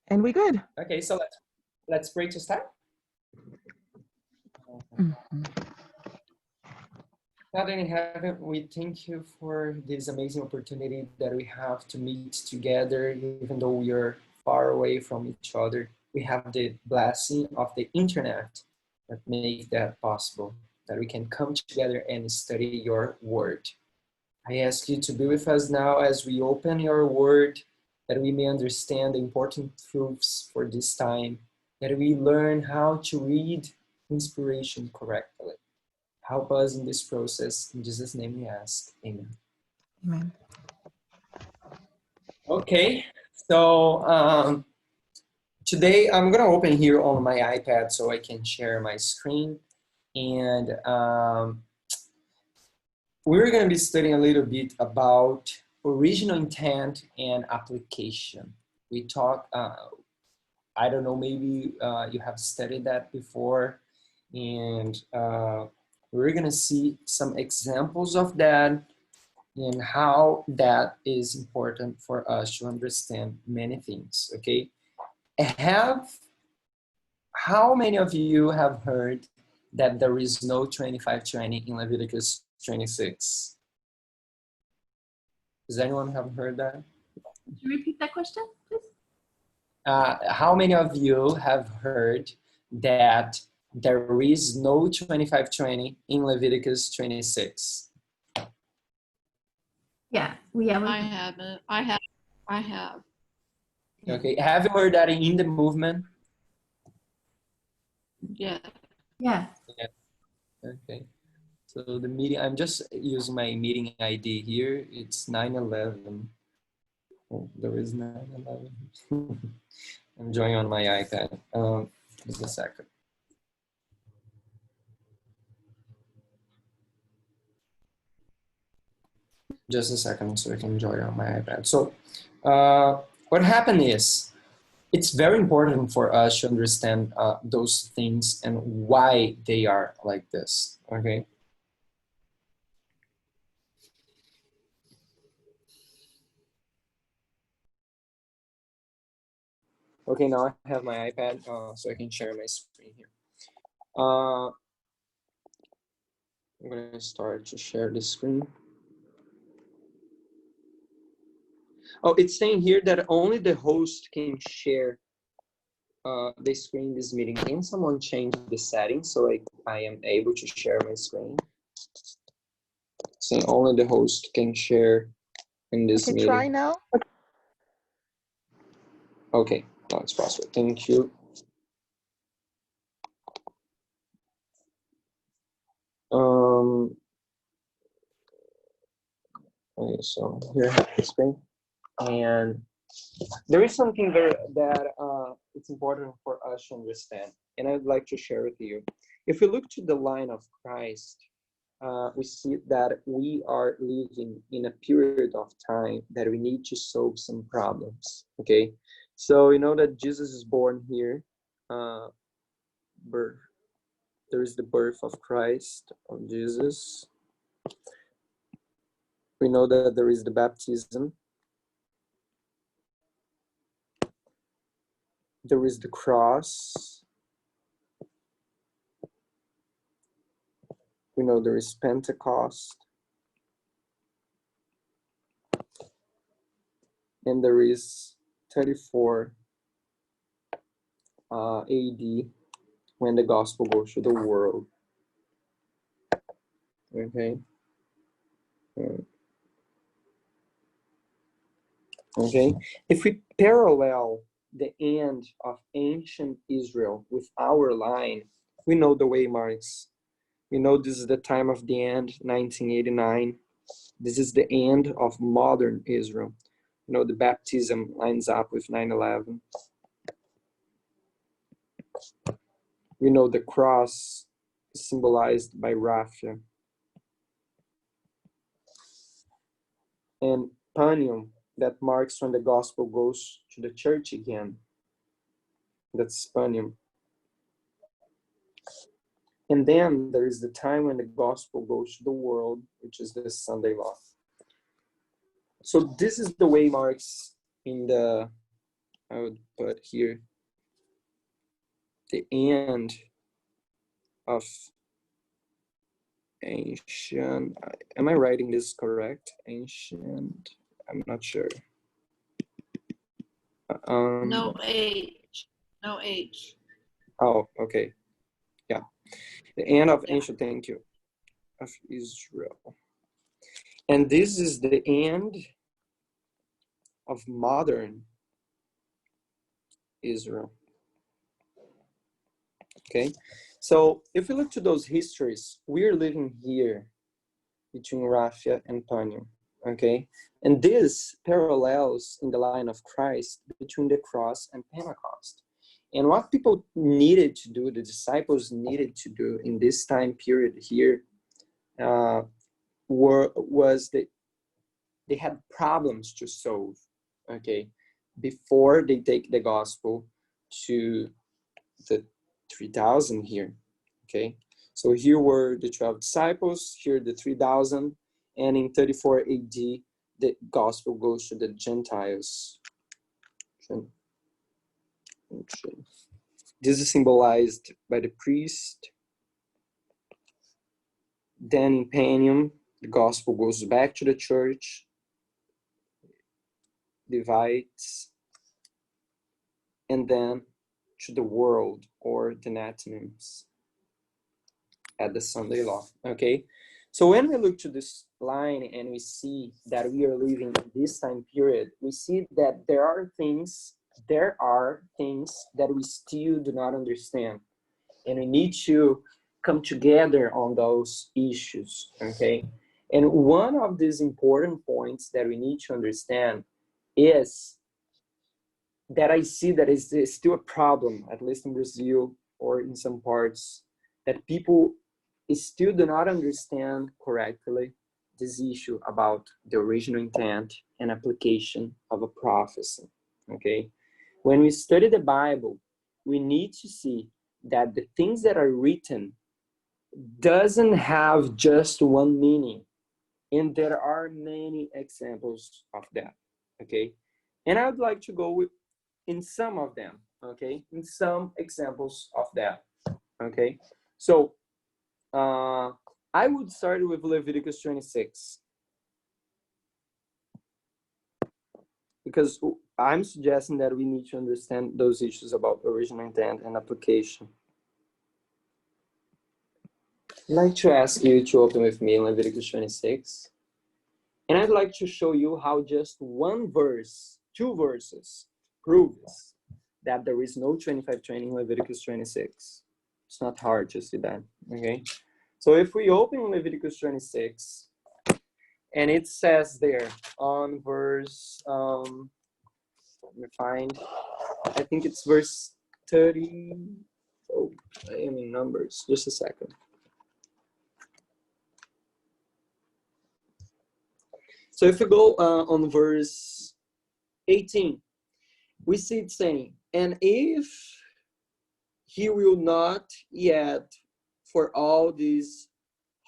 And we good. Okay, so let's pray to start. Father in heaven, we thank you for this amazing opportunity that we have to meet together, even though we are far away from each other. We have the blessing of the internet that makes that possible, that we can come together and study your word. I ask you to be with us now as we open your word, that we may understand the important truths for this time, that we learn how to read inspiration correctly. Help us in this process. In Jesus' name we ask. Amen. Amen. Okay, so today I'm going to open here on my iPad so I can share my screen. And we're going to be studying a little bit about original intent and application. We talk, I don't know, maybe you have studied that before, and we're going to see some examples of that and how that is important for us to understand many things, okay? How many of you have heard that there is no 25:20 in Leviticus 26? Does anyone have heard that? Could you repeat that question, please? How many of you have heard that there is no 25:20 in Leviticus 26? Yeah, we have. I haven't. I have. Okay, have you heard that in the movement? Yeah. Yeah. Yeah. Okay. So the meeting, I'm just using my meeting ID here. It's 9/11. Oh, there is 9/11. I'm joining on my iPad. Just a second. Just a second so I can join on my iPad. So what happened is, it's very important for us to understand those things and why they are like this, okay? Okay, now I have my iPad so I can share my screen here. I'm gonna start to share the screen. Oh, it's saying here that only the host can share the screen in this meeting. Can someone change the settings so I am able to share my screen? Saying only the host can share in this meeting. Try now. Okay, now it's possible. Thank you. Okay, so here I have the screen, and there is something there that it's important for us to understand, and I'd like to share with you. If we look to the line of Christ, we see that we are living in a period of time that we need to solve some problems, okay? So you know that Jesus is born here, birth. There is the birth of Christ, of Jesus. We know that there is the baptism. There is the cross. We know there is Pentecost. And there is 34 AD when the gospel goes to the world. Okay. Okay. If we parallel the end of ancient Israel with our line, we know the way marks. We know this is the time of the end, 1989. This is the end of modern Israel. You know, the baptism lines up with 9/11. We know the cross is symbolized by raphia. And Panium, that marks when the gospel goes to the church again. That's Panium. And then there is the time when the gospel goes to the world, which is the Sunday law. So this is the way marks in the I would put here the end of ancient, am I writing this correct? Ancient, I'm not sure. No H. No H. Oh, okay. Yeah. The end of Yeah. ancient, thank you, of Israel. And this is the end of modern Israel. Okay. So if we look to those histories, we're living here between Raphia and Panium. Okay. And this parallels in the line of Christ between the cross and Pentecost. And what people needed to do, the disciples needed to do in this time period here, was that they had problems to solve, okay, before they take the gospel to the 3,000 here, okay. So here were the 12 disciples, here the 3,000, and in 34 AD, the gospel goes to the Gentiles. This is symbolized by the priest. Then in Panium, the gospel goes back to the church, divides, and then to the world, or the Natanims at the Sunday law. Okay, so when we look to this line and we see that we are living in this time period, we see that there are things that we still do not understand, and we need to come together on those issues. Okay, and one of these important points that we need to understand is that I see that is still a problem, at least in Brazil or in some parts, that people still do not understand correctly this issue about the original intent and application of a prophecy. Okay, when we study the Bible, we need to see that the things that are written doesn't have just one meaning, and there are many examples of that. Okay, and I would like to go with in some of them, okay, in some examples of that. Okay, so I would start with Leviticus 26, because I'm suggesting that we need to understand those issues about original intent and application. I'd like to ask you to open with me in Leviticus 26, and I'd like to show you how just one verse, two verses, proves that there is no 25:20 in Leviticus 26. It's not hard to see that, okay? So if we open Leviticus 26, and it says there on verse, let me find, I think it's verse 30. Oh, I am in numbers, just a second. So if we go on verse 18, we see it saying, and if he will not yet for all these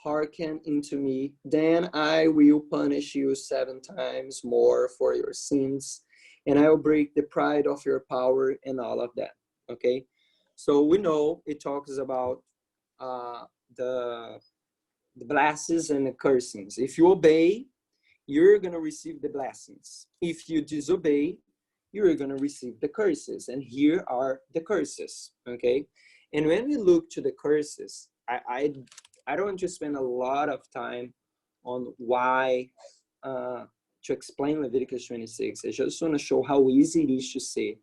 hearken unto me, then I will punish you 7 times more for your sins, and I will break the pride of your power and all of that. Okay, so we know it talks about the blessings and the cursings. If you obey, you're going to receive the blessings. If you disobey, you're going to receive the curses. And here are the curses, okay? And when we look to the curses, I don't want to spend a lot of time on why, to explain Leviticus 26. I just want to show how easy it is to say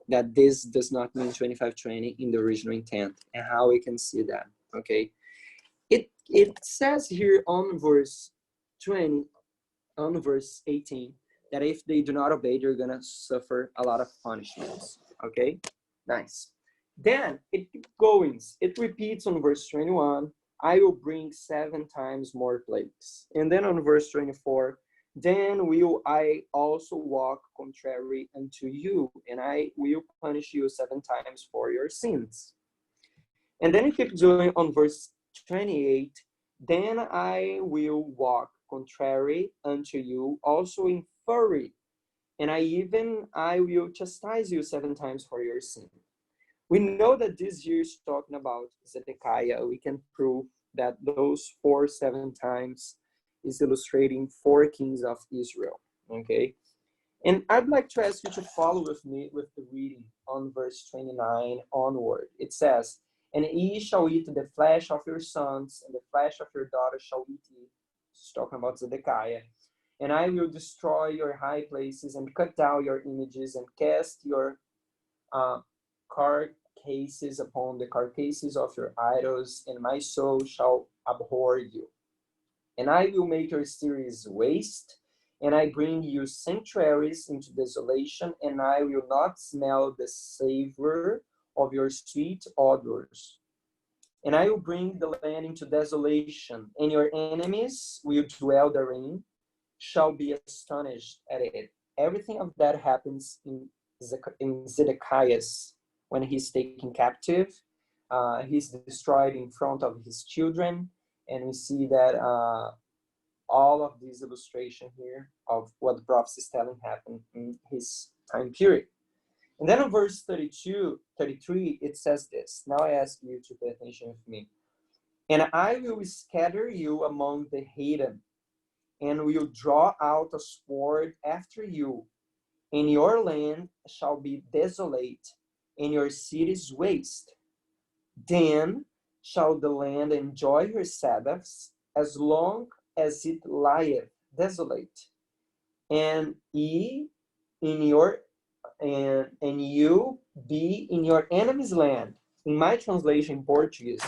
that this does not mean 25:20 in the original intent, and how we can see that, okay? It says here on verse 20, on verse 18, that if they do not obey, they're gonna suffer a lot of punishments. Okay, nice. Then it keeps going. It repeats on verse 21, I will bring 7 times more plagues. And then on verse 24, then will I also walk contrary unto you, and I will punish you 7 times for your sins. And then it keeps going on verse 28, then I will walk contrary unto you also in fury, and I will chastise you 7 times for your sin. We know that this year is talking about Zedekiah. We can prove that those 4 7 times is illustrating 4 kings of Israel. Okay. And I'd like to ask you to follow with me with the reading on verse 29 onward. It says, and ye shall eat the flesh of your sons, and the flesh of your daughters shall eat ye. It's talking about Zedekiah. And I will destroy your high places, and cut down your images, and cast your carcasses upon the carcasses of your idols, and my soul shall abhor you. And I will make your cities waste, and I bring you sanctuaries into desolation, and I will not smell the savor of your sweet odors. And I will bring the land into desolation, and your enemies will dwell therein, shall be astonished at it. Everything of that happens in Zedekiah's when he's taken captive. He's destroyed in front of his children, and we see that all of this illustration here of what the prophet is telling happened in his time period. And then in verse 33, it says this. Now I ask you to pay attention with me. And I will scatter you among the heathen, and will draw out a sword after you, and your land shall be desolate, and your cities waste. Then shall the land enjoy her Sabbaths as long as it lieth desolate, and ye in your and you be in your enemy's land. In my translation in Portuguese,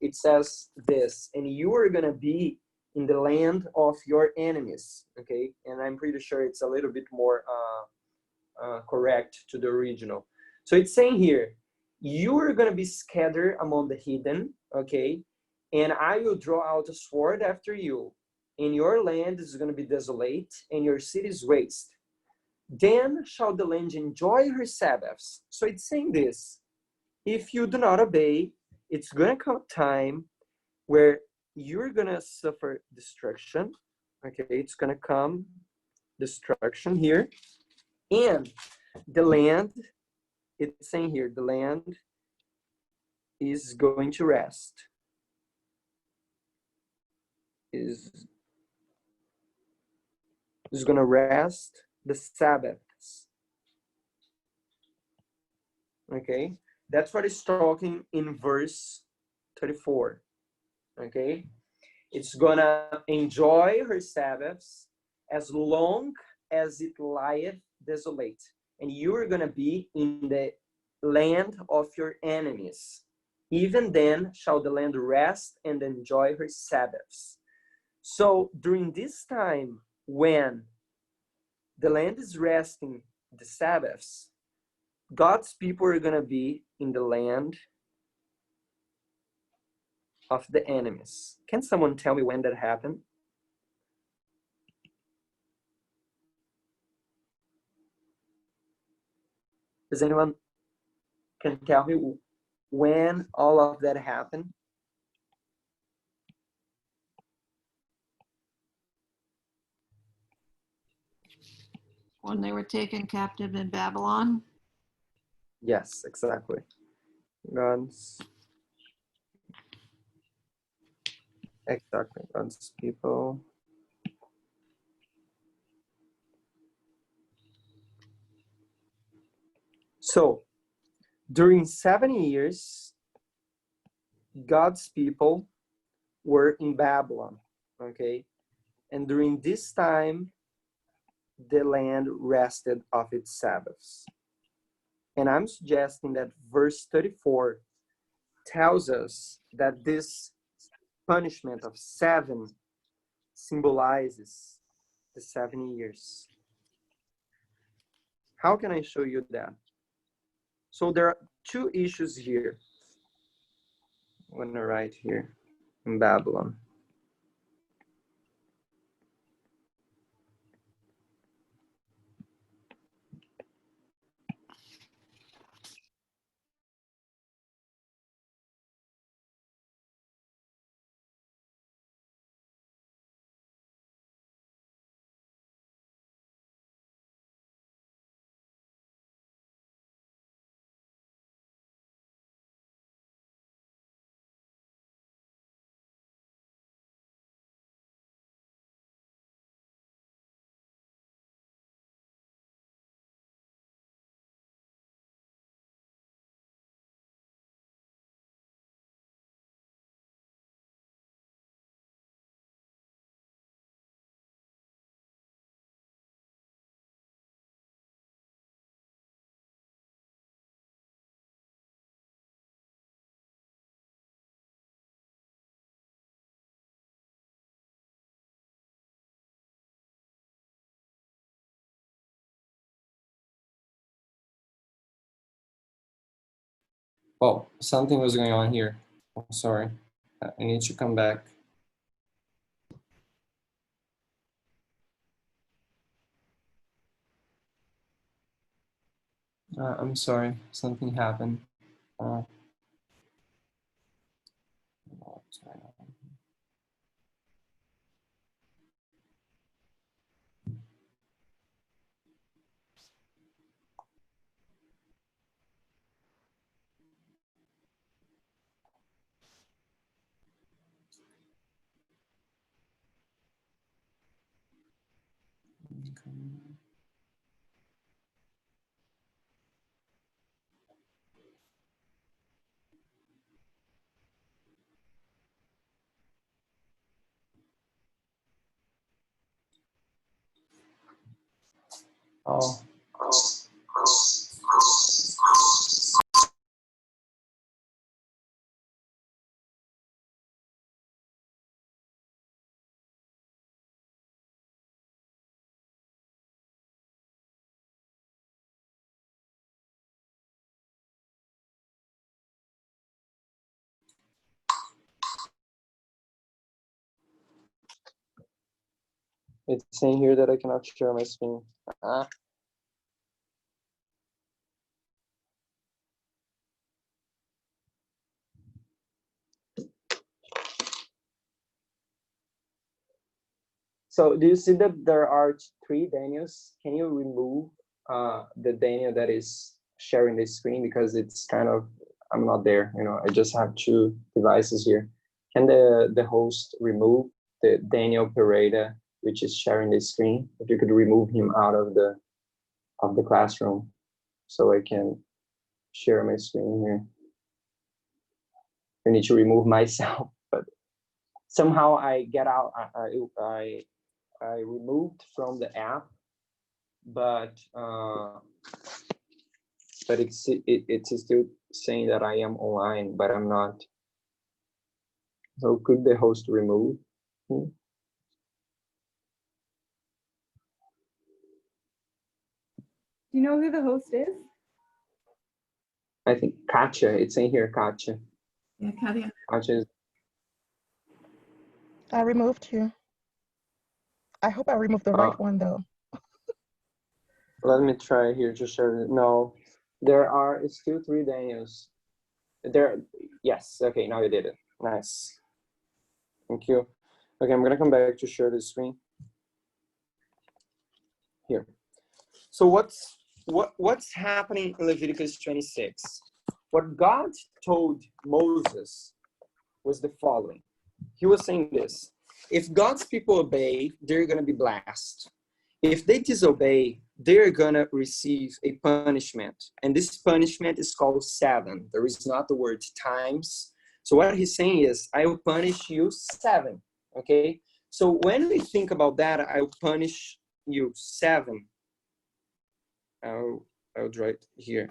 it says this, and you are gonna be in the land of your enemies. Okay, and I'm pretty sure it's a little bit more correct to the original. So it's saying here, you are gonna be scattered among the heathen. Okay, and I will draw out a sword after you, and your land is gonna be desolate, and your cities waste. Then shall the land enjoy her Sabbaths. So it's saying this, if you do not obey, it's going to come time where you're going to suffer destruction. Okay, it's going to come destruction here. And the land, it's saying here, the land is going to rest. Is going to rest the Sabbaths. Okay, that's what it's talking in verse 34. Okay, it's gonna enjoy her Sabbaths as long as it lieth desolate, and you are gonna be in the land of your enemies. Even then shall the land rest and enjoy her Sabbaths. So during this time when the land is resting the Sabbaths, God's people are going to be in the land of the enemies. Can someone tell me when that happened? Does anyone can tell me when all of that happened? When they were taken captive in Babylon. Yes, exactly. God's people. So during 70 years, God's people were in Babylon. Okay, and during this time, the land rested of its Sabbaths. And I'm suggesting that verse 34 tells us that this punishment of 7 symbolizes the 70 years. How can I show you that? So there are 2 issues here. I'm going to write here in Babylon. Oh, something was going on here. I'm sorry. I need to come back. I'm sorry. Something happened. What's going on? Oh. It's saying here that I cannot share my screen. So do you see that there are 3 Daniels? Can you remove the Daniel that is sharing the screen, because it's kind of, I'm not there, you know, I just have 2 devices here. Can the host remove the Daniel Perreira, which is sharing the screen? If you could remove him out of the classroom so I can share my screen here. I need to remove myself, but somehow I get out, I removed from the app, but it's still saying that I am online, but I'm not. So could the host remove me? Do you know who the host is? I think Katya, it's in here, Katya. Yeah, Katya. Katya is, I removed you. I hope I removed the right one though. let me try here to share it. No, there are still 3 Daniels. There, yes, okay, now you did it. Nice. Thank you. Okay, I'm gonna come back to share the screen. Here. So what's happening in Leviticus 26? What God told Moses was the following. He was saying this: if God's people obey, they're going to be blessed. If they disobey, they're going to receive a punishment. And this punishment is called 7. There is not the word times. So what he's saying is, I will punish you 7. Okay? So when we think about that, I will punish you 7. I'll write here.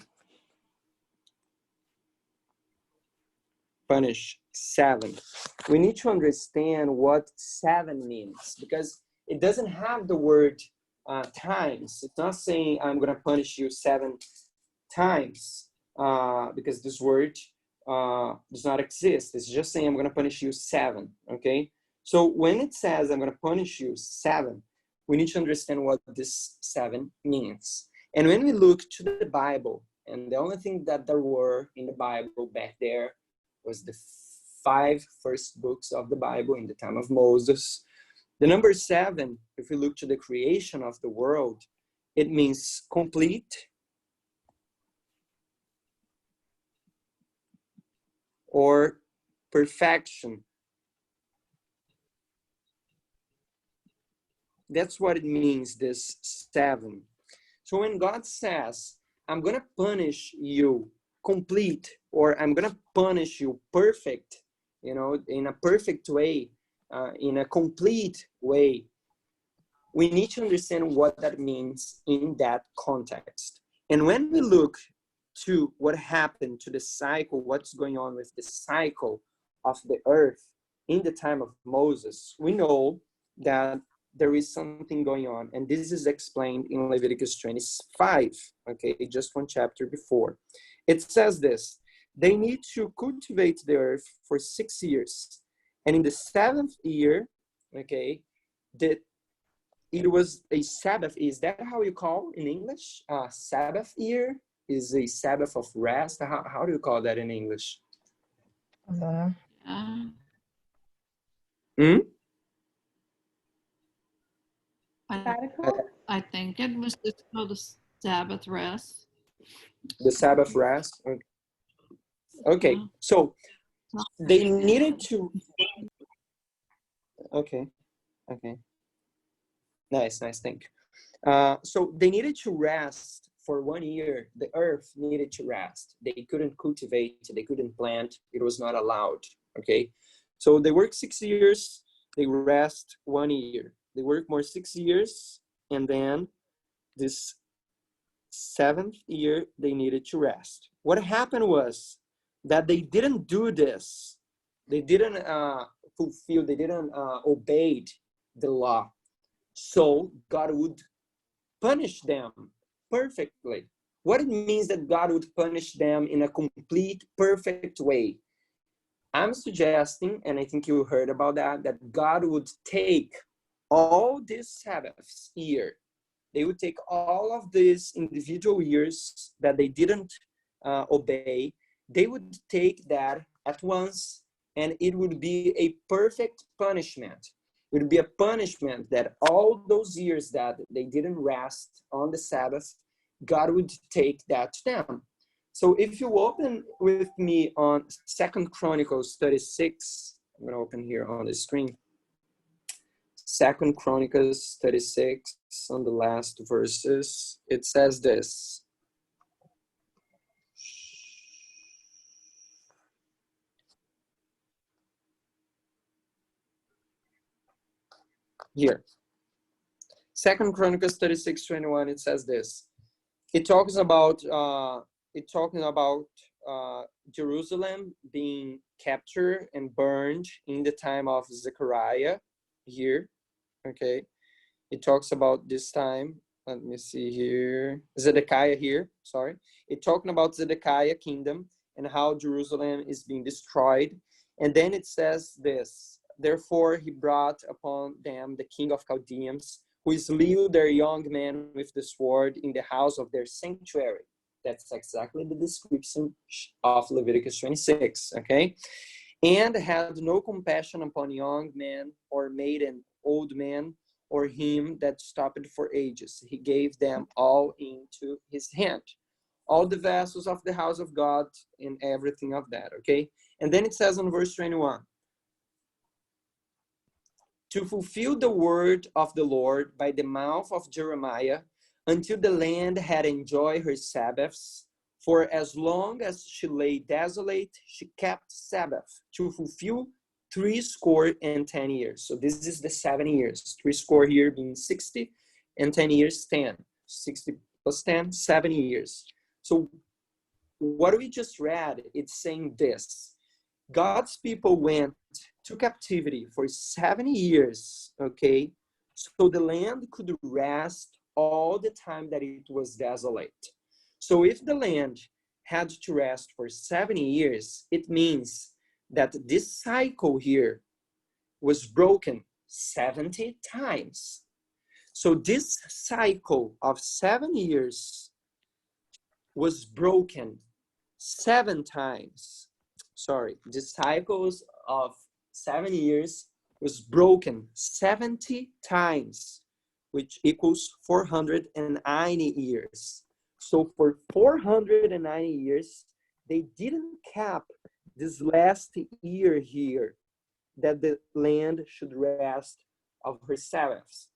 Punish 7. We need to understand what 7 means, because it doesn't have the word times. It's not saying I'm going to punish you 7 times, because this word does not exist. It's just saying I'm going to punish you 7. Okay? So when it says I'm going to punish you 7, we need to understand what this 7 means. And when we look to the Bible, and the only thing that there were in the Bible back there was the 5 first books of the Bible in the time of Moses. The number 7, if we look to the creation of the world, it means complete or perfection. That's what it means, this 7. So when God says, I'm going to punish you complete, or I'm going to punish you perfect, you know, in a perfect way, in a complete way, we need to understand what that means in that context. And when we look to what happened to the cycle, what's going on with the cycle of the earth in the time of Moses, we know that there is something going on. And this is explained in Leviticus 25, okay, just 1 chapter before. It says this: they need to cultivate the earth for 6 years. And in the 7th year, okay, it was a Sabbath. Is that how you call in English? Sabbath year is a Sabbath of rest. How do you call that in English? Yeah. Hmm? Sabbatical? I think it was just called the Sabbath rest. The Sabbath rest. Okay, Yeah. so So- they needed to. Okay, okay, nice, thank you. So they needed to rest for 1 year. The earth needed to rest. They couldn't cultivate, they couldn't plant. It was not allowed. Okay, so they work 6 years. They rest 1 year. They work more 6 years, and then this 7th year they needed to rest. What happened was that they didn't do this. They didn't fulfill. They didn't obey the law. So God would punish them perfectly. What it means that God would punish them in a complete, perfect way. I'm suggesting, and I think you heard about that God would take all these Sabbaths year. They would take all of these individual years that they didn't obey. They would take that at once, and it would be a perfect punishment. It would be a punishment that all those years that they didn't rest on the Sabbath, God would take that to them. So if you open with me on 2 Chronicles 36, I'm going to open here on the screen. 2 Chronicles 36, on the last verses, it says this. Here. 2 Chronicles 36:21, it says this. It talks about Jerusalem being captured and burned in the time of Zechariah here. Okay. It talks about this time. Let me see here. Zedekiah here, sorry. It's talking about Zedekiah kingdom and how Jerusalem is being destroyed. And then it says this, therefore he brought upon them the king of Chaldeans, who slew their young men with the sword in the house of their sanctuary. That's exactly the description of Leviticus 26, okay? And had no compassion upon young men or maiden, old men, or him that stopped for ages. He gave them all into his hand. All the vessels of the house of God and everything of that, okay? And then it says in verse 21, to fulfill the word of the Lord by the mouth of Jeremiah, until the land had enjoyed her Sabbaths, for as long as she lay desolate, she kept Sabbath, to fulfill 70 years. So this is the 7 years. 70 here being 60, and 10 years, 10. 60 plus 10, 70 years. So what we just read, it's saying this. God's people went to captivity for 70 years, okay? So the land could rest all the time that it was desolate. So if the land had to rest for 70 years, it means that this cycle here was broken 70 times. So this cycle of 7 years was broken 7 times. Sorry, the cycles of 7 years was broken 70 times, which equals 490 years. So for 490 years, they didn't cap this last year here that the land should rest of her Sabbaths.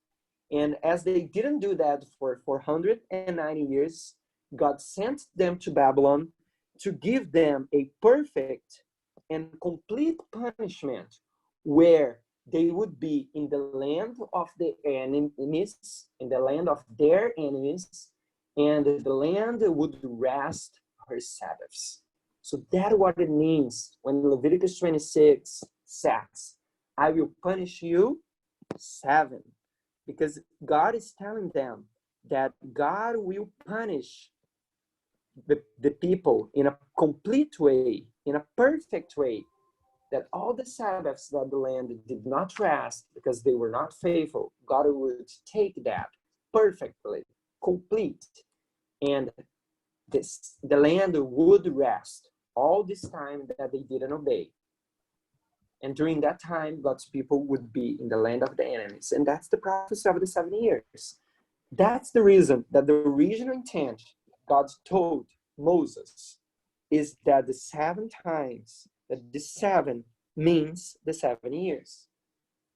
And as they didn't do that for 490 years, God sent them to Babylon to give them a perfect and complete punishment where they would be in the land of the enemies, in the land of their enemies, and the land would rest her Sabbaths. So that's what it means when Leviticus 26 says, I will punish you 7. Because God is telling them that God will punish the people in a complete way, in a perfect way, that all the Sabbaths that the land did not rest because they were not faithful, God would take that perfectly, complete, and the land would rest all this time that they didn't obey. And during that time, God's people would be in the land of the enemies. And that's the prophecy of the 7 years. That's the reason that the original intent God told Moses is that the 7 times, that the 7 means the 7 years.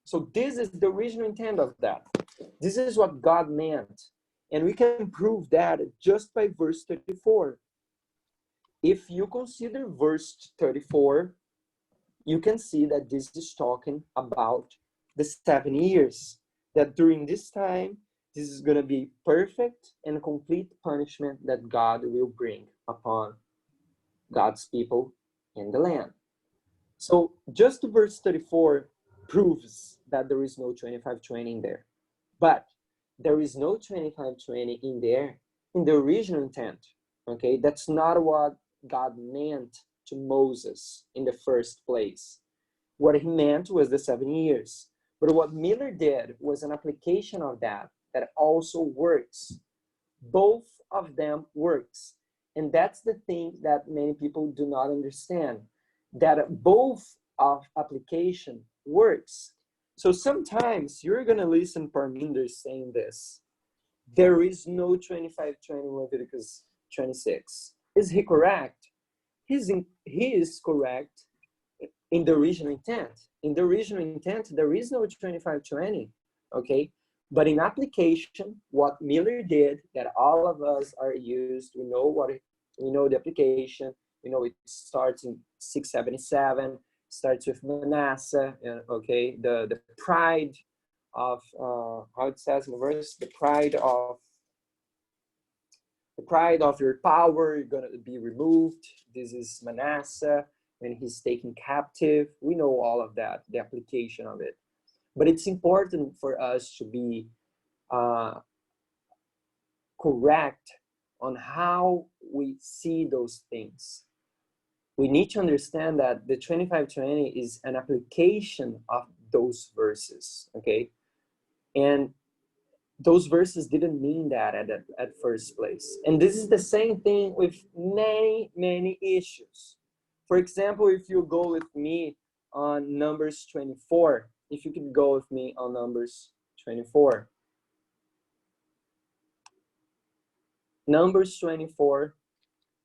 So this is the original intent of that. This is what God meant. And we can prove that just by verse 34. If you consider verse 34, you can see that this is talking about the 7 years. That during this time, this is going to be perfect and complete punishment that God will bring upon God's people in the land. So just verse 34 proves that there is no 25:20 in there. But there is no 25:20 in there in the original intent. Okay, that's not what God meant to Moses in the first place. What he meant was the 7 years. But what Miller did was an application of that also works. Both of them works. And that's the thing that many people do not understand, that both of application works. So sometimes you're going to listen Parminder saying this: there is no 25:20 in Leviticus 26. Is he correct? He is correct in the original intent. In the original intent, there is no 25:20, okay? But in application, what Miller did, that all of us are used, we know the application, it starts in 677, starts with Manasseh, okay? The pride of, how it says in the verse, the pride of your power, you're going to be removed. This is Manasseh when he's taken captive. We know all of that, the application of it. But it's important for us to be correct on how we see those things. We need to understand that the 25:20 is an application of those verses, okay? And those verses didn't mean that at first place. And this is the same thing with many, many issues. For example, if you go with me on Numbers 24, if you could go with me on Numbers 24. Numbers 24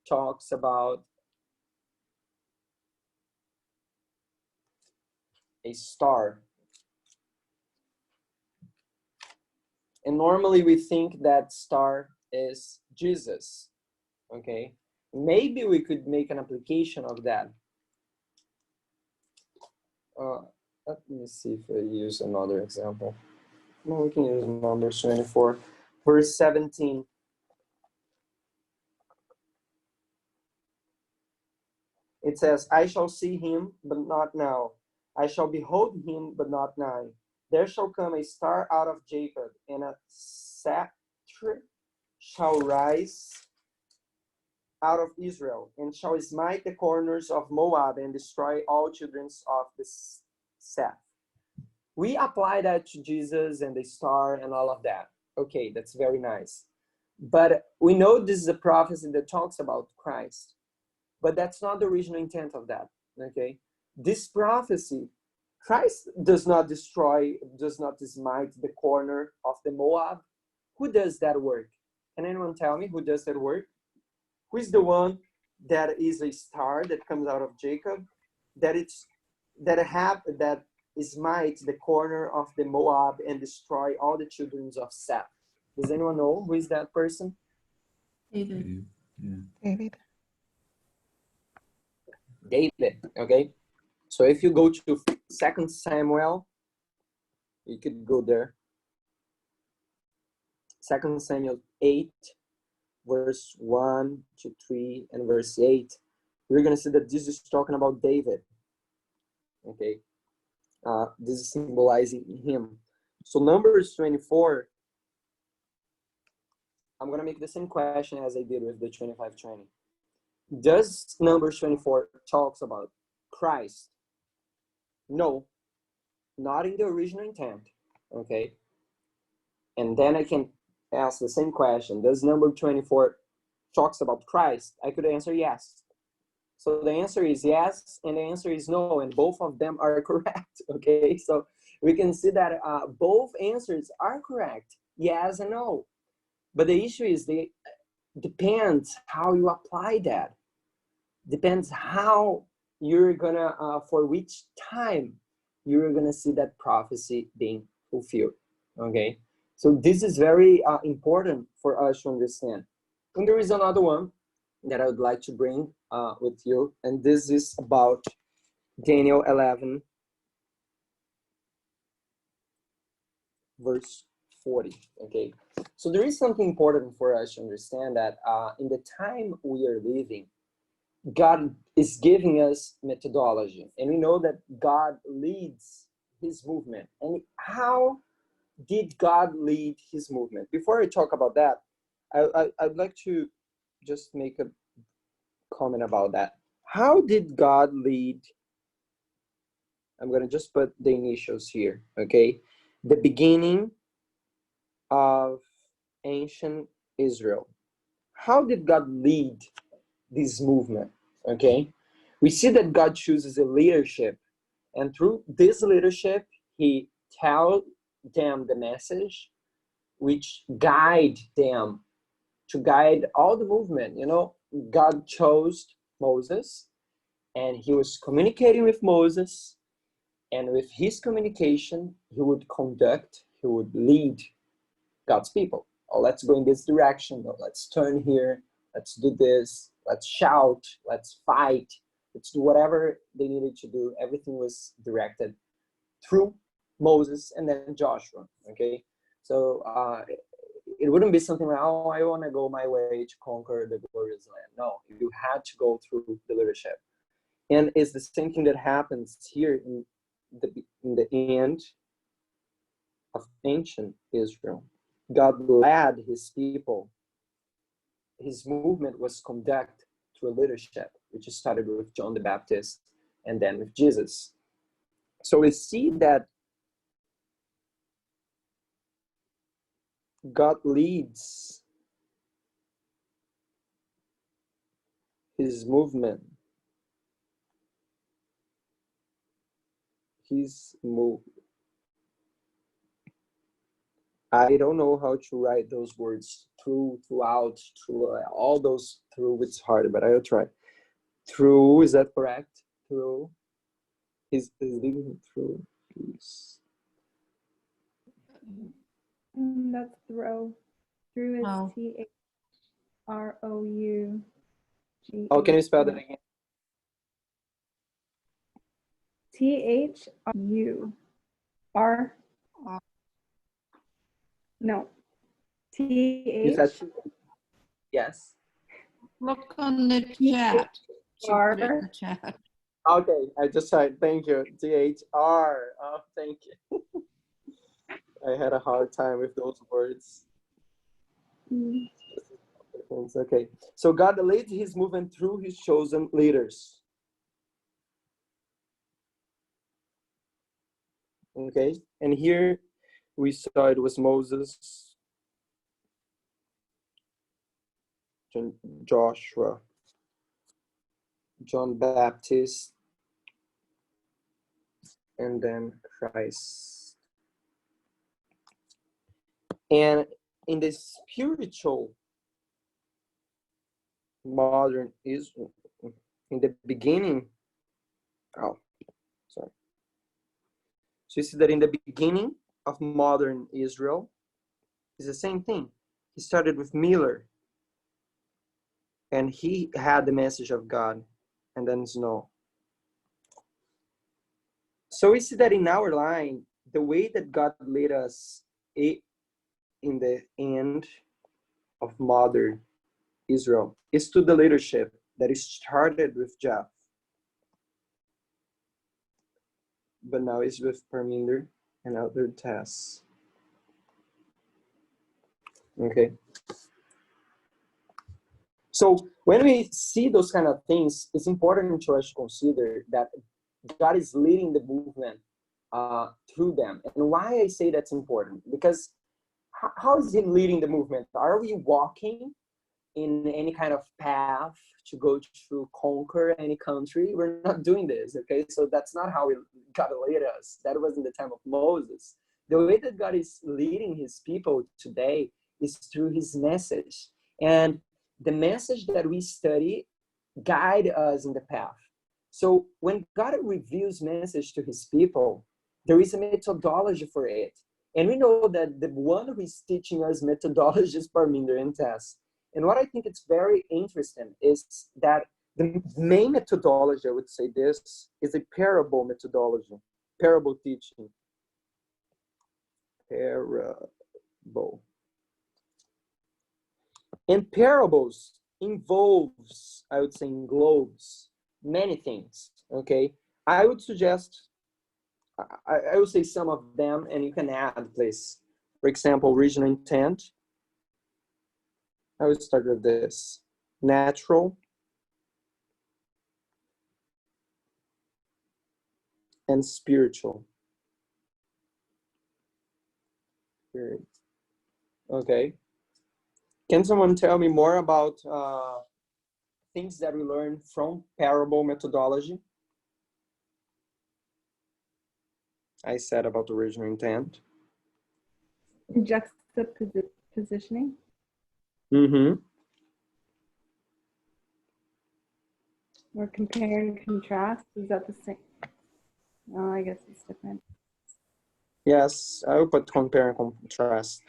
talks about a star. And normally we think that star is Jesus, okay? Maybe we could make an application of that. Let me see if I use another example. No, we can use Numbers 24, verse 17. It says, I shall see him, but not now. I shall behold him, but not nigh. There shall come a star out of Jacob, and a scepter shall rise out of Israel, and shall smite the corners of Moab, and destroy all children of the Seth. We apply that to Jesus and the star and all of that. Okay, that's very nice. But we know this is a prophecy that talks about Christ. But that's not the original intent of that, okay? This prophecy, Christ does not smite the corner of the Moab. Who does that work? Can anyone tell me who does that work? Who is the one that is a star that comes out of Jacob, that smite the corner of the Moab and destroy all the children of Seth? Does anyone know who is that person? David. David. David, okay? So if you go to 2 Samuel, you could go there. 2 Samuel 8, verse 1 to 3, and verse 8. We're going to see that this is talking about David, okay? This is symbolizing him. So Numbers 24 I'm gonna make the same question as I did with the 25:20. Does Numbers 24 talks about Christ? No, not in the original intent. Okay. And then I can ask the same question. Does number 24 talks about Christ? I could answer yes. So the answer is yes, and the answer is no, and both of them are correct. Okay, so we can see that both answers are correct, yes and no. But the issue is depends how you apply that. Depends how you're gonna, for which time you're gonna see that prophecy being fulfilled. Okay, so this is very important for us to understand. And there is another one that I would like to bring with you, and this is about Daniel 11, verse 40. Okay, so there is something important for us to understand, that in the time we are living, God is giving us methodology, and we know that God leads his movement. And how did God lead his movement? Before I talk about that, I'd like to just make a comment about that. How did God lead? I'm going to just put the initials here, okay? The beginning of ancient Israel. How did God lead this movement, okay? We see that God chooses a leadership, and through this leadership, he tells them the message, which guide them to guide all the movement. You know, God chose Moses, and he was communicating with Moses, and with his communication, he would lead God's people. Oh, let's go in this direction. Oh, let's turn here. Let's do this. Let's shout. Let's fight. Let's do whatever they needed to do. Everything was directed through Moses and then Joshua. Okay, so it wouldn't be something like, oh, I want to go my way to conquer the glorious land. No, you had to go through the leadership. And it's the same thing that happens here in the end of ancient Israel. God led his people. His movement was conducted through leadership, which started with John the Baptist and then with Jesus. So we see that God leads his movement. I don't know how to write those words through, throughout, through, all those through. It's hard, but I'll try. Through, is that correct? Through, is leading through. Peace. That's throw. Through is Oh. THROU. Oh, can you spell that again? THRU. R. No. You said yes. Look on the chat. She put it in the chat. Okay, I just said thank you. THR. Oh, thank you. I had a hard time with those words. Okay, so God leads his movement through his chosen leaders. Okay, and here we saw it was Moses, Joshua, John Baptist, and then Christ. And in the spiritual modern Israel, in the beginning, so you see that in the beginning of modern Israel is the same thing. He started with Miller, and he had the message of God, and then Snow. So we see that in our line, the way that God led us in the end of modern Israel is to the leadership that is started with Jeff, but now is with Parminder and other tasks. Okay, So when we see those kind of things, it's important to us to consider that God is leading the movement through them. And why I say that's important, because how is he leading the movement? Are we walking in any kind of path to go to conquer any country? We're not doing this, okay? So that's not how God led us. That was in the time of Moses. The way that God is leading his people today is through his message. And the message that we study guide us in the path. So when God reveals message to his people, there is a methodology for it. And we know that the one who is teaching us methodology is Parminder and Tess. And what I think it's very interesting is that the main methodology, I would say this, is a parable methodology, parable teaching. Parable. And parables involves, I would say, englobes many things, okay? I would suggest, I would say some of them, and you can add, please. For example, original intent. I would start with this. Natural and spiritual. Spirit. Okay. Can someone tell me more about things that we learned from parable methodology? I said about original intent. Juxtapositioning. Mm-hmm. Or compare and contrast. Is that the same? Oh, I guess it's different. Yes, I will put compare and contrast.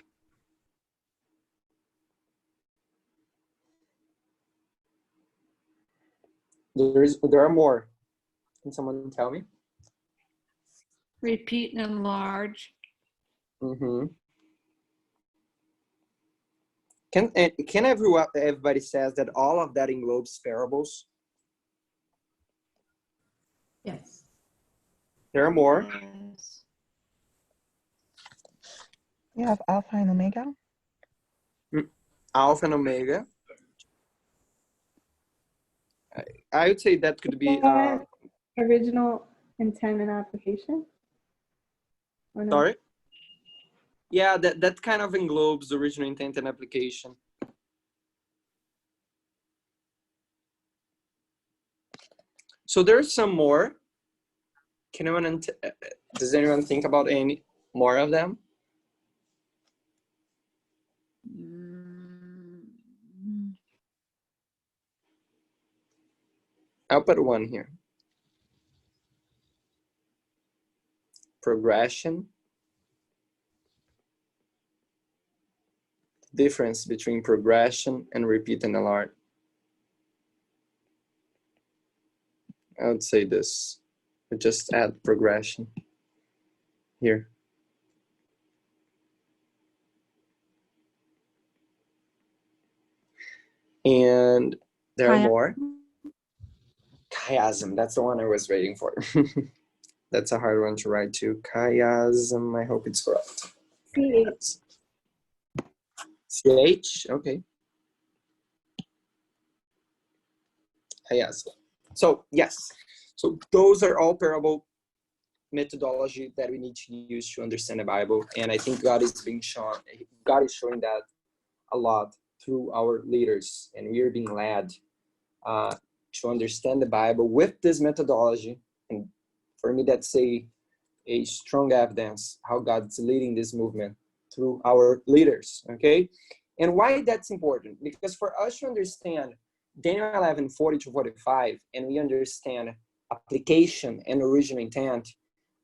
There are more. Can someone tell me? Repeat and enlarge. Mm-hmm. Can everybody says that all of that englobes parables? Yes. There are more. Yes. You have Alpha and Omega. Alpha and Omega. I would say that could be. Original intent and application? Or no? Sorry? Yeah, that kind of englobes original intent and application. So there's some more. Does anyone think about any more of them? Mm, I'll put one here. Progression. Difference between progression and repeat and enlarge. I would say this. Just add progression here. And there are more. Chiasm, that's the one I was waiting for. That's a hard one to write too. Chiasm, I hope it's correct. CH. CH, okay. Chiasm. So, yes. So those are all parable methodology that we need to use to understand the Bible. And I think God is showing that a lot through our leaders. And we are being led to understand the Bible with this methodology. And for me, that's a strong evidence how God's leading this movement through our leaders, okay? And why that's important? Because for us to understand Daniel 11, 40 to 45, and we understand application and original intent,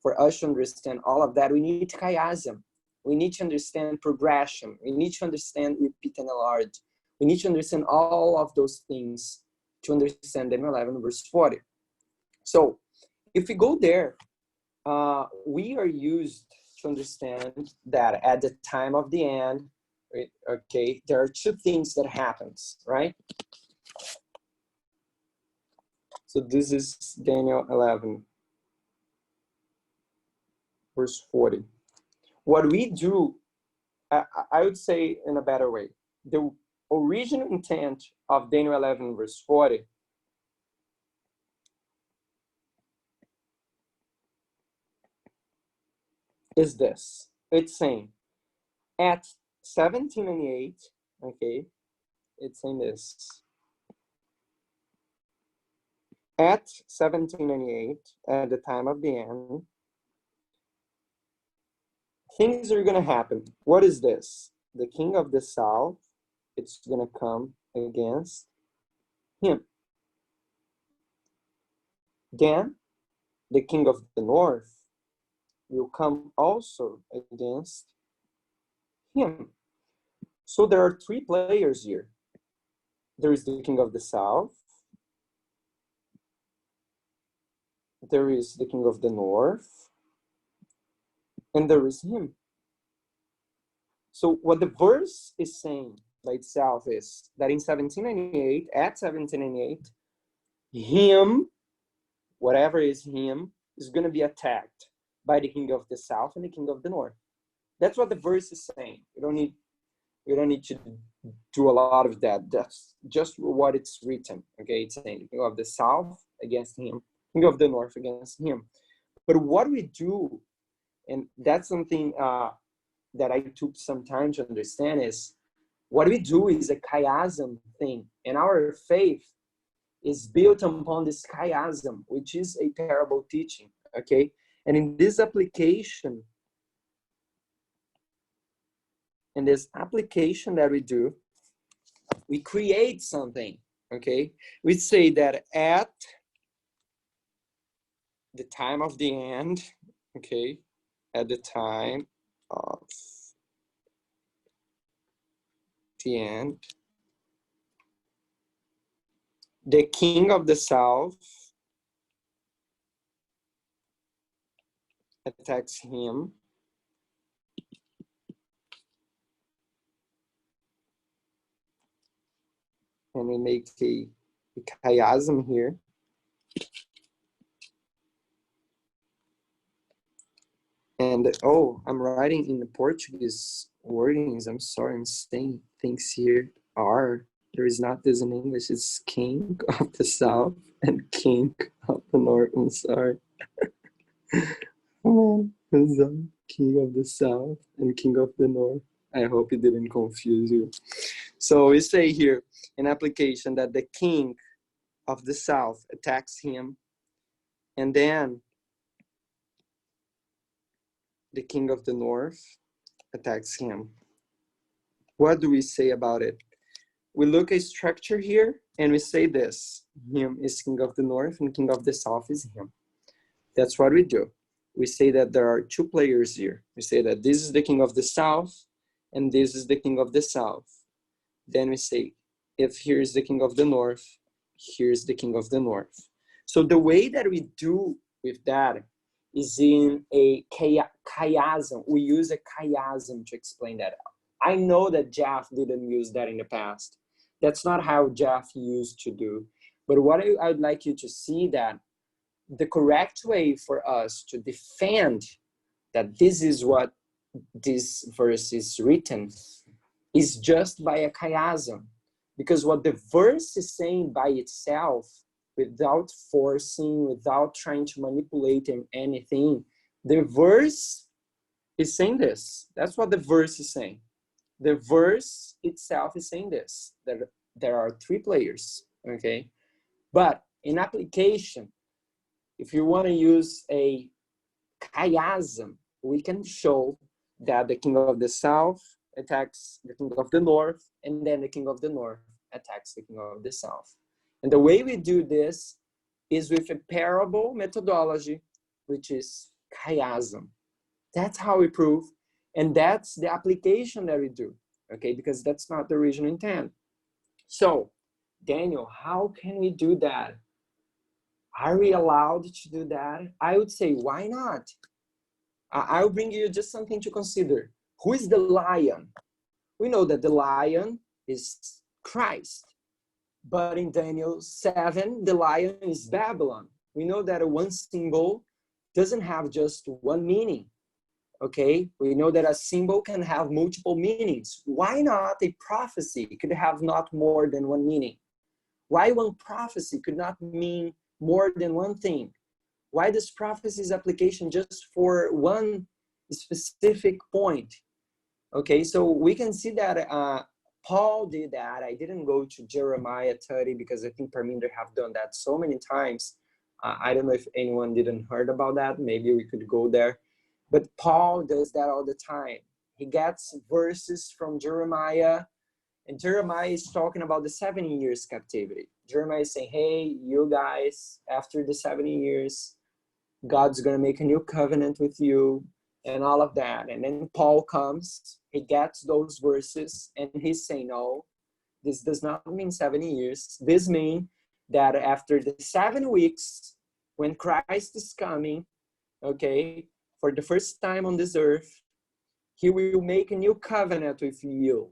for us to understand all of that, we need chiasm. We need to understand progression. We need to understand repeat and enlarge. We need to understand all of those things to understand Daniel 11, verse 40. So if we go there, we are used to understand that at the time of the end, right, okay, there are two things that happens, right? So this is Daniel 11, verse 40. What we do, I would say in a better way, original intent of Daniel 11 verse 40 is this. It's saying at 1798, okay, it's saying this. At 1798, at the time of the end, things are going to happen. What is this? The king of the south, it's going to come against him. Then the king of the north will come also against him. So there are three players here. There is the king of the south. There is the king of the north. And there is him. So what the verse is saying by itself is that in 1798, at 1798, him, whatever is him, is going to be attacked by the king of the south and the king of the north. That's what the verse is saying. We don't need to do a lot of that. That's just what it's written. Okay, it's saying the king of the south against him, king of the north against him. But what we do, and that's something that I took some time to understand, is what we do is a chiasm thing, and our faith is built upon this chiasm, which is a terrible teaching. Okay, and in this application that we do, we create something. Okay, we say that at the time of the end, okay, at the time of the end, the king of the south attacks him, and we make a chiasm here. And oh, I'm writing in the Portuguese wordings. I'm sorry, I'm saying things here are. There is not this in English. It's king of the south and king of the north. I'm sorry. Oh, king of the south and king of the north. I hope it didn't confuse you. So we say here in application that the king of the south attacks him, and then the king of the north attacks him. What do we say about it? We look at structure here and we say this: him is king of the north and king of the south is him. That's what we do. We say that there are two players here. We say that this is the king of the south and this is the king of the south. Then we say, if here's the king of the north, here's the king of the north. So the way that we do with that is in a chiasm. We use a chiasm to explain that out. I know that Jeff didn't use that in the past. That's not how Jeff used to do. But what I would like you to see that the correct way for us to defend that this is what this verse is written is just by a chiasm. Because what the verse is saying by itself, without forcing, without trying to manipulate anything, the verse is saying this. That's what the verse is saying. The verse itself is saying this, that there are three players, okay? But in application, if you want to use a chiasm, we can show that the king of the south attacks the king of the north, and then the king of the north attacks the king of the south. And the way we do this is with a parable methodology, which is chiasm. That's how we prove, and that's the application that we do, okay? Because that's not the original intent. So, Daniel, how can we do that? Are we allowed to do that? I would say, why not? I'll bring you just something to consider. Who is the lion? We know that the lion is Christ. But in Daniel 7, the lion is Babylon. We know that one symbol doesn't have just one meaning. Okay, we know that a symbol can have multiple meanings. Why not a prophecy could have not more than one meaning? Why one prophecy could not mean more than one thing? Why this prophecy's application just for one specific point? Okay, so we can see that Paul did that. I didn't go to Jeremiah 30 because I think Parminder have done that so many times. I don't know if anyone didn't heard about that. Maybe we could go there. But Paul does that all the time. He gets verses from Jeremiah, and Jeremiah is talking about the 70 years captivity. Jeremiah is saying, hey, you guys, after the 70 years, God's going to make a new covenant with you and all of that. And then Paul comes, he gets those verses, and he's saying, no, this does not mean 70 years. This means that after the 7 weeks, when Christ is coming, okay, for the first time on this earth, he will make a new covenant with you,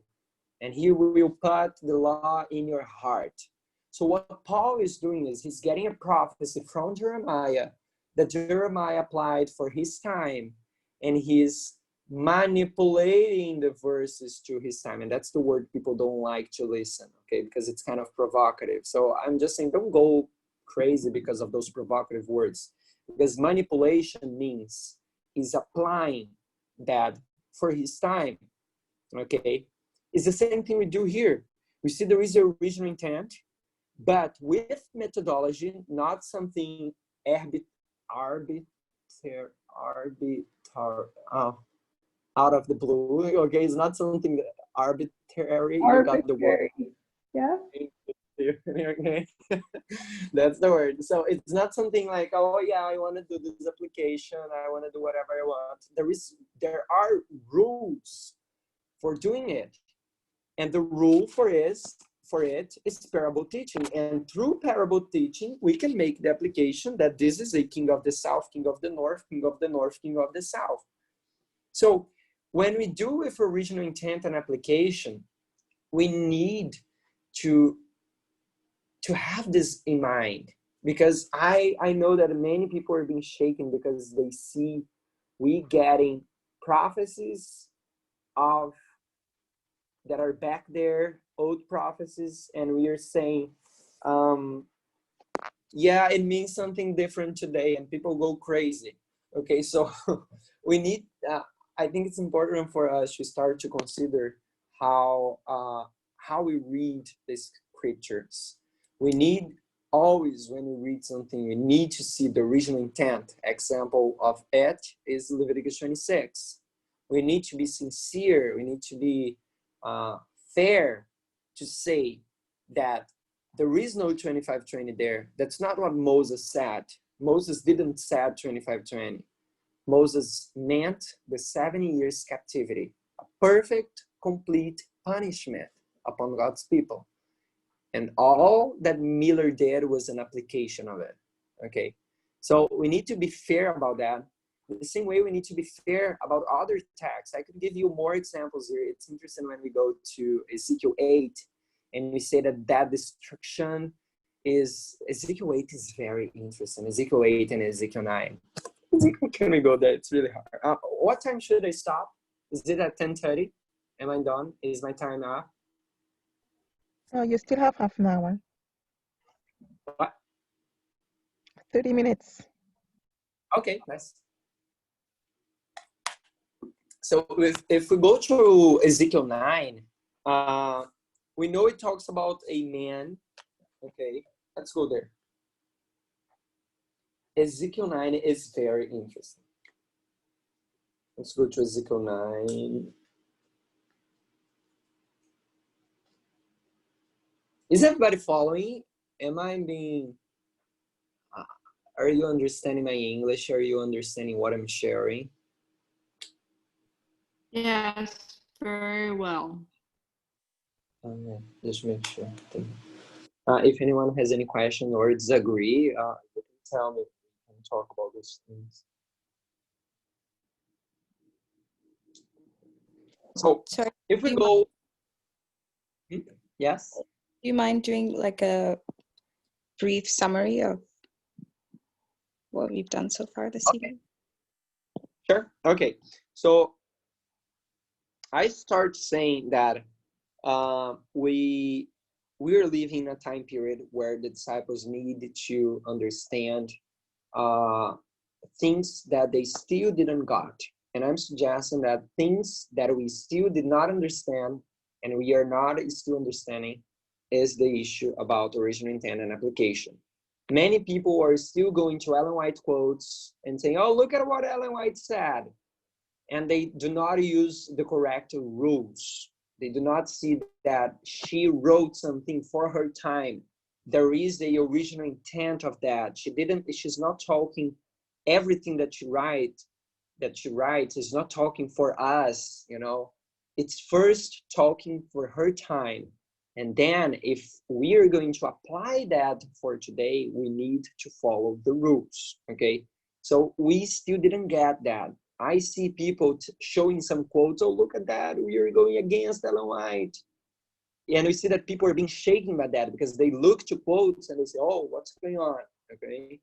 and he will put the law in your heart. So what Paul is doing is he's getting a prophecy from Jeremiah that Jeremiah applied for his time, and he's manipulating the verses to his time. And that's the word people don't like to listen, okay, because it's kind of provocative. So I'm just saying, don't go crazy because of those provocative words, because manipulation means he's applying that for his time, okay? It's the same thing we do here. We see there is the original intent, but with methodology, not something out of the blue, okay? It's not something arbitrary. You got the word. Yeah. Okay. That's the word. So it's not something like, oh yeah, I want to do this application, I want to do whatever I want. There are rules for doing it, and the rule for it is parable teaching. And through parable teaching, we can make the application that this is a king of the south, king of the north, king of the north, king of the south. So when we do with original intent and application, we need to have this in mind, because I know that many people are being shaken because they see we getting prophecies of that are back there, old prophecies, and we are saying, yeah, it means something different today, and people go crazy. Okay, so we need, I think it's important for us to start to consider how we read these scriptures. We need always, when we read something, we need to see the original intent. Example of it is Leviticus 26. We need to be sincere. We need to be fair to say that there is no 25:20 there. That's not what Moses said. Moses didn't say 25:20. Moses meant the 70 years captivity, a perfect, complete punishment upon God's people. And all that Miller did was an application of it, okay? So we need to be fair about that. The same way we need to be fair about other texts. I could give you more examples here. It's interesting when we go to Ezekiel 8 and we say that destruction is, Ezekiel 8 is very interesting. Ezekiel 8 and Ezekiel 9. Can we go there? It's really hard. What time should I stop? Is it at 10:30? Am I done? Is my time up? Oh, you still have half an hour. What? 30 minutes. Okay, nice. So if we go to Ezekiel 9, we know it talks about a man. Okay, let's go there. Ezekiel 9 is very interesting. Let's go to Ezekiel 9. Is everybody following? Am I being... are you understanding my English? Are you understanding what I'm sharing? Yes, very well. Okay, just make sure. If anyone has any question or disagree, you can tell me. We can talk about those things. So Sorry, if we do you go, yes. Do you mind doing like a brief summary of what we've done so far this evening? Sure. Okay. So I start saying that we're living in a time period where the disciples need to understand things that they still didn't got. And I'm suggesting that things that we still did not understand and we are not still understanding is the issue about original intent and application. Many people are still going to Ellen White quotes and saying, oh, look at what Ellen White said. And they do not use the correct rules. They do not see that she wrote something for her time. There is the original intent of that. She's not talking everything that she writes is not talking for us, you know. It's first talking for her time. And then if we are going to apply that for today, we need to follow the rules, okay? So we still didn't get that. I see people showing some quotes, oh, look at that, we are going against Ellen White. And we see that people are being shaken by that because they look to quotes and they say, oh, what's going on, okay?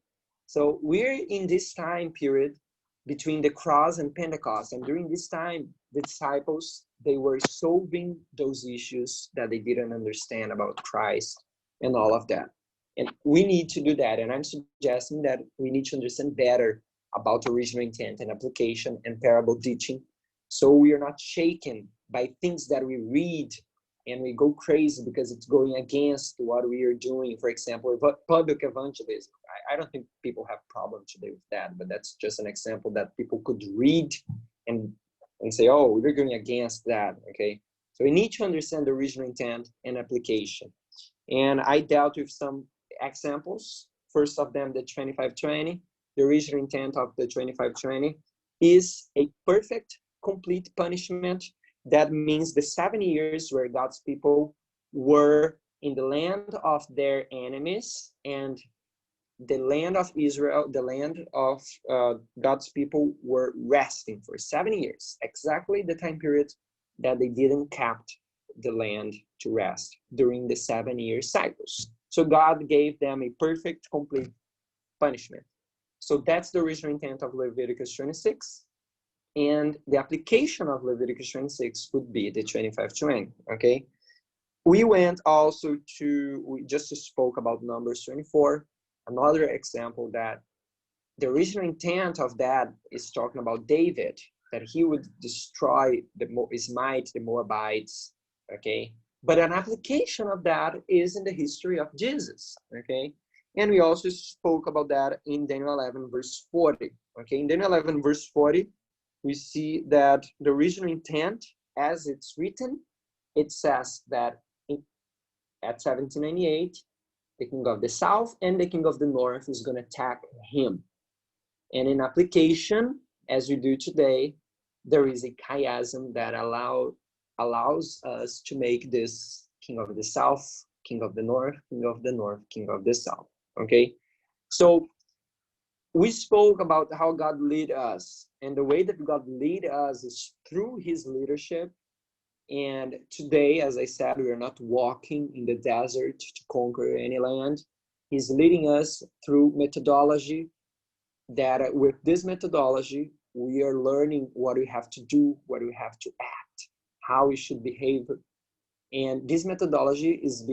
So we're in this time period between the cross and Pentecost. And during this time, the disciples, they were solving those issues that they didn't understand about Christ and all of that. And we need to do that. And I'm suggesting that we need to understand better about original intent and application and parable teaching. So we are not shaken by things that we read and we go crazy because it's going against what we are doing. For example, public evangelism. I don't think people have problem today with that, but that's just an example that people could read and say, oh, we're going against that, okay? So we need to understand the original intent and application. And I dealt with some examples. First of them, the 2520. The original intent of the 2520 is a perfect, complete punishment. That means the 7 years where God's people were in the land of their enemies, and the land of Israel, the land of God's people were resting for 7 years, exactly the time period that they didn't kept the land to rest during the 7 year cycles. So God gave them a perfect, complete punishment. So that's the original intent of Leviticus 26. And the application of Leviticus 26 would be the 25:20, okay? We went also to, we just spoke about Numbers 24, another example that the original intent of that is talking about David, that he would destroy smite the Moabites, okay? But an application of that is in the history of Jesus, okay? And we also spoke about that in Daniel 11, verse 40, okay? In Daniel 11, verse 40, we see that the original intent, as it's written, it says that at 1798, the king of the south and the king of the north is going to attack him. And in application, as we do today, there is a chiasm that allows us to make this king of the south, king of the north, king of the north, king of the south, okay? So we spoke about how God led us, and the way that God led us is through his leadership. And today, as I said, we are not walking in the desert to conquer any land. He's leading us through methodology, that with this methodology, we are learning what we have to do, what we have to act, how we should behave. And this methodology is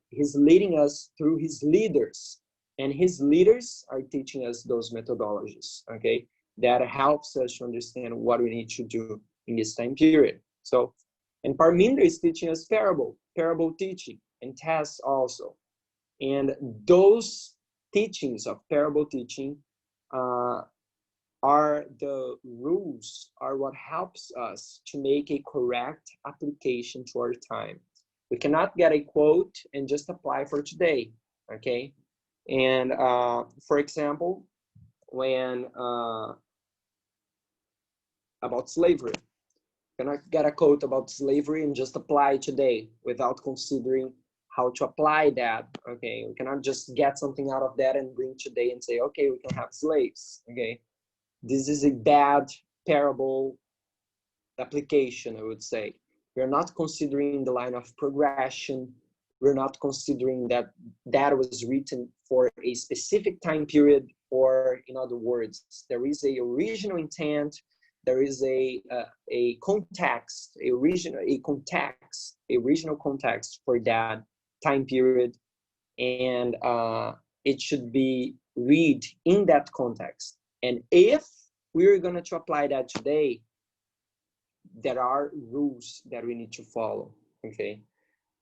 he's leading us through his leaders. And his leaders are teaching us those methodologies, okay? That helps us to understand what we need to do in this time period. So, and Parminder is teaching us parable teaching, and tests also. And those teachings of parable teaching are the rules, are what helps us to make a correct application to our time. We cannot get a quote and just apply for today, okay? And for example, when about slavery, you cannot get a quote about slavery and just apply today without considering how to apply that, okay? We cannot just get something out of that and bring today and say, okay, we can have slaves, okay? This is a bad parable application, I would say. We're not considering the line of progression. We're not considering that that was written for a specific time period, or in other words, there is a original intent there is a context, a regional context for that time period, and it should be read in that context. And if we're going to apply that today, there are rules that we need to follow, okay?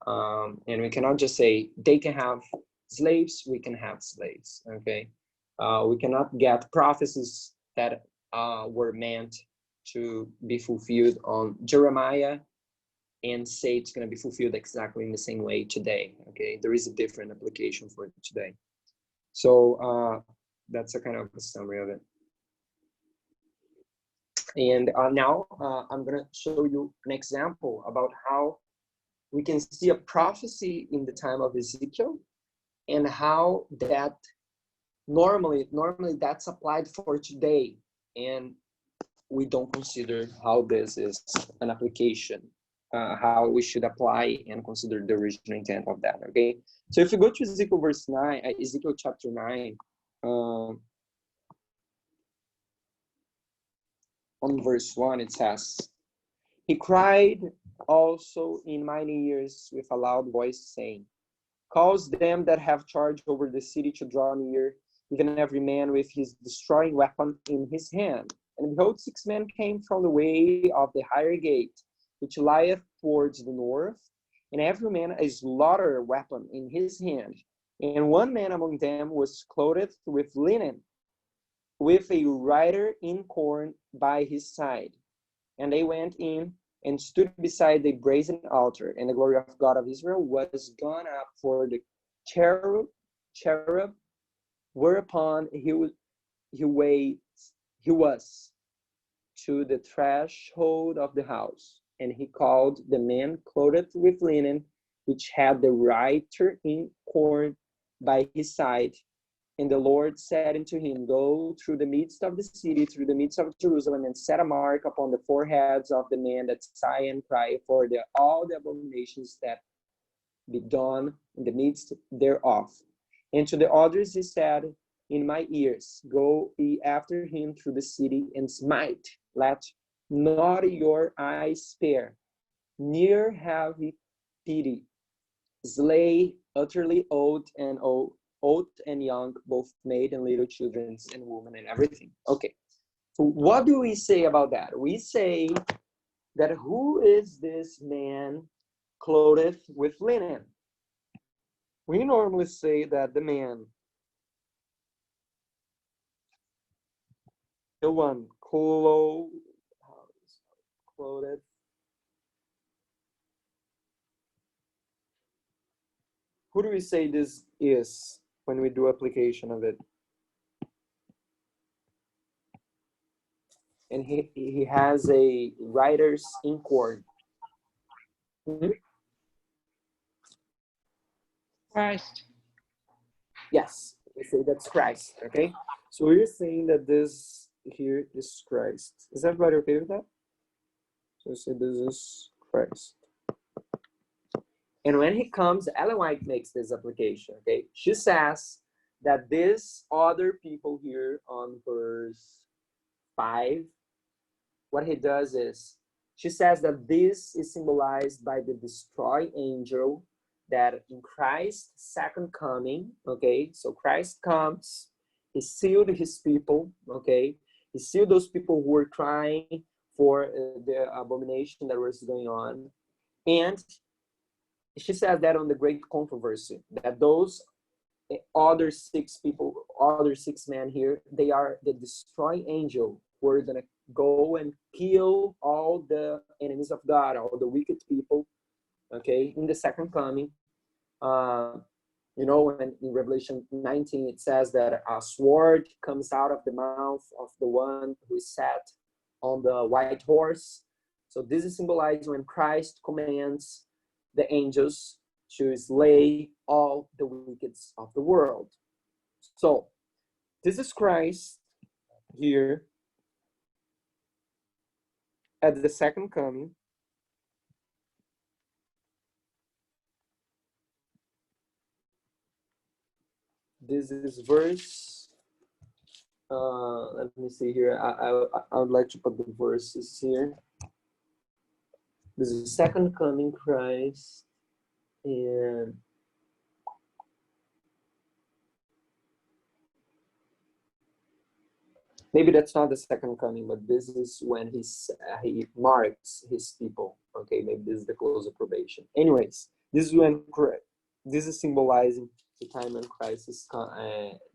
And we cannot just say they can have slaves, we can have slaves, okay? We cannot get prophecies that were meant to be fulfilled on Jeremiah and say it's going to be fulfilled exactly in the same way today, okay? There is a different application for it today. So that's a kind of a summary of it. And now I'm going to show you an example about how we can see a prophecy in the time of Ezekiel and how that normally that's applied for today, and we don't consider how this is an application, how we should apply and consider the original intent of that, okay? So if you go to Ezekiel verse 9, Ezekiel chapter 9, on verse 1, it says, "He cried also in mine ears with a loud voice, saying, cause them that have charge over the city to draw near, even every man with his destroying weapon in his hand. And behold, 6 men came from the way of the higher gate, which lieth towards the north, and every man a slaughter weapon in his hand. And one man among them was clothed with linen, with a writer in corn by his side. And they went in and stood beside the brazen altar, and the glory of God of Israel was gone up for the cherub, whereupon he was to the threshold of the house. And he called the man clothed with linen, which had the writer in corn by his side. And the Lord said unto him, go through the midst of the city, through the midst of Jerusalem, and set a mark upon the foreheads of the men that sigh and cry for all the abominations that be done in the midst thereof. And to the others he said in my ears, go ye after him through the city, and smite, let not your eyes spare, neither have ye pity, slay utterly old and young, both maid and little children and women and everything. Okay, so what do we say about that? We say that who is this man clothed with linen? We normally say that the man, the one clothed, who do we say this is when we do application of it? And he has a writer's inkward. Christ. Yes, we say that's Christ, okay? So we're saying that this here is Christ. Is everybody okay with that? So we say this is Christ. And when he comes, Ellen White makes this application, okay? She says that these other people here on verse 5, what he does is, she says that this is symbolized by the destroy angel, that in Christ's second coming, okay? So Christ comes, he sealed his people, okay? He sealed those people who were crying for the abomination that was going on. And she says that on the great controversy, that those other 6 people, other 6 men here, they are the destroy angel who are going to go and kill all the enemies of God, all the wicked people, okay, in the second coming. You know, when in Revelation 19, it says that a sword comes out of the mouth of the one who is sat on the white horse. So this is symbolized when Christ commands the angels to slay all the wicked of the world. So this is Christ here at the second coming. This is verse Let me see here. I would like to put the verses here. This is second coming Christ, and maybe that's not the second coming, but this is when he marks his people. Okay, maybe this is the close of probation. Anyways, this is when this is symbolizing the time when Christ is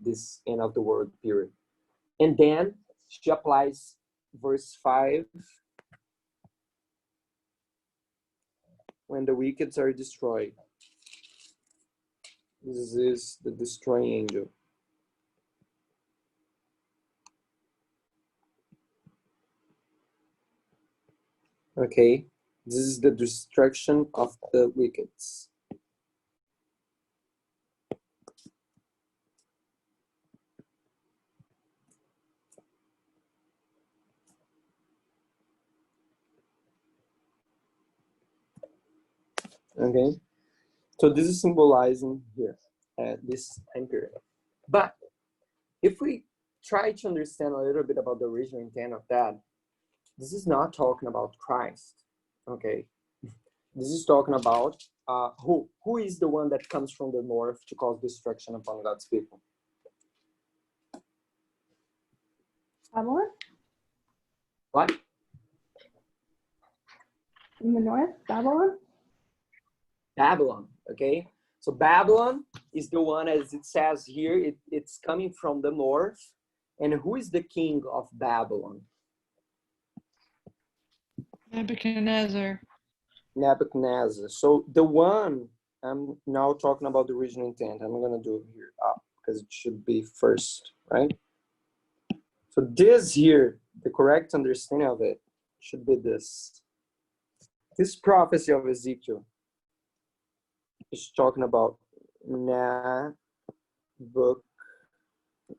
this end of the world period. And then she applies verse 5. When the wicked are destroyed. This is the destroying angel. Okay, this is the destruction of the wicked. Okay, so this is symbolizing here this time period. But if we try to understand a little bit about the original intent of that, this is not talking about Christ. Okay, this is talking about who is the one that comes from the north to cause destruction upon God's people? Babylon? What? In the north? Babylon? Babylon, okay? So Babylon is the one, as it says here, it's coming from the north. And who is the king of Babylon? Nebuchadnezzar. Nebuchadnezzar. So the one, I'm now talking about the original intent. I'm going to do it here because it should be first, right? So this here, the correct understanding of it should be this. This prophecy of Ezekiel is talking about Nabuk.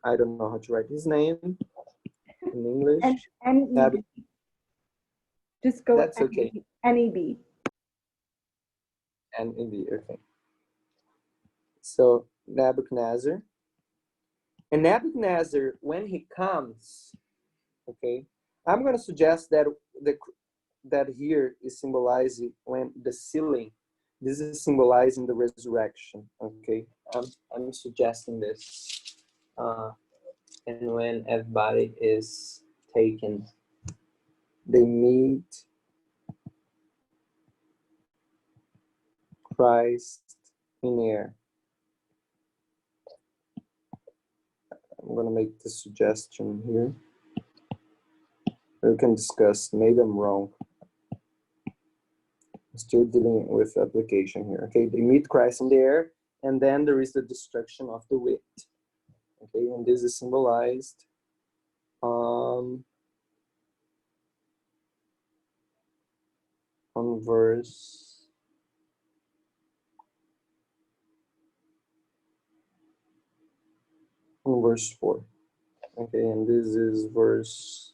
I don't know how to write his name in English. N-E-B. Just go That's okay. N-E-B. N-E-B, okay. So Nebuchadnezzar. And Nebuchadnezzar, when he comes, okay, I'm going to suggest that that here is symbolizing when the sealing. This is symbolizing the resurrection, okay? I'm suggesting this. And when everybody is taken, they meet Christ in air. I'm going to make the suggestion here. We can discuss, maybe I'm wrong. Still dealing with application here. Okay, they meet Christ in the air, and then there is the destruction of the wicked. Okay, and this is symbolized on verse 4. Okay, and this is verse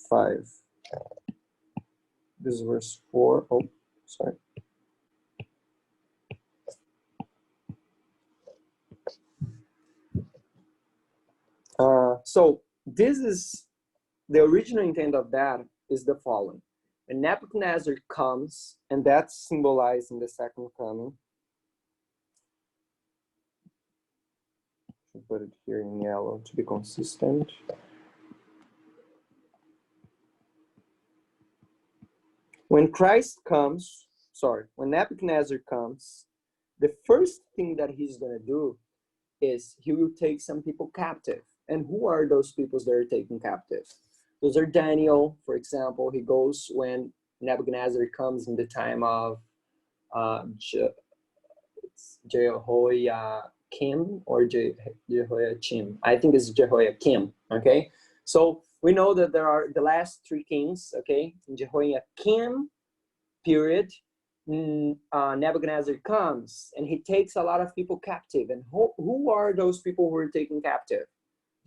5. This is verse 4. Oh, sorry. So this is the original intent of that is the following. When Nebuchadnezzar comes, and that's symbolized in the second coming. I'll put it here in yellow to be consistent. When Christ comes, when Nebuchadnezzar comes, the first thing that he's going to do is he will take some people captive. And who are those people that are taken captive? Those are Daniel, for example. He goes when Nebuchadnezzar comes in the time of Jehoiakim or Jehoiachim. I think it's Jehoiakim, okay? So we know that there are the last 3 kings, okay? In Jehoiakim period, Nebuchadnezzar comes and he takes a lot of people captive. And who are those people who are taken captive?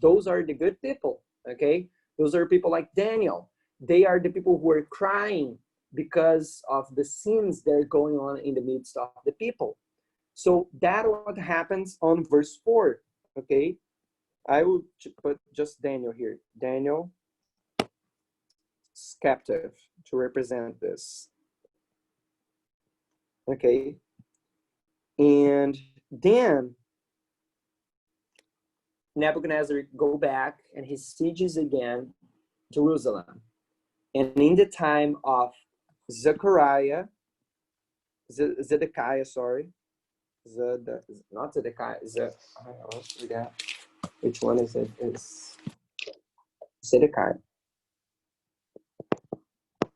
Those are the good people, okay? Those are people like Daniel. They are the people who are crying because of the sins that are going on in the midst of the people. So that's what happens on verse 4, okay? I will put just Daniel here. Daniel is captive to represent this. Okay. And then Nebuchadnezzar go back and he sieges again Jerusalem. And in the time of Zechariah, Zedekiah, sorry. Not Zedekiah, let's read that. Which one is it? It's Zedekiah.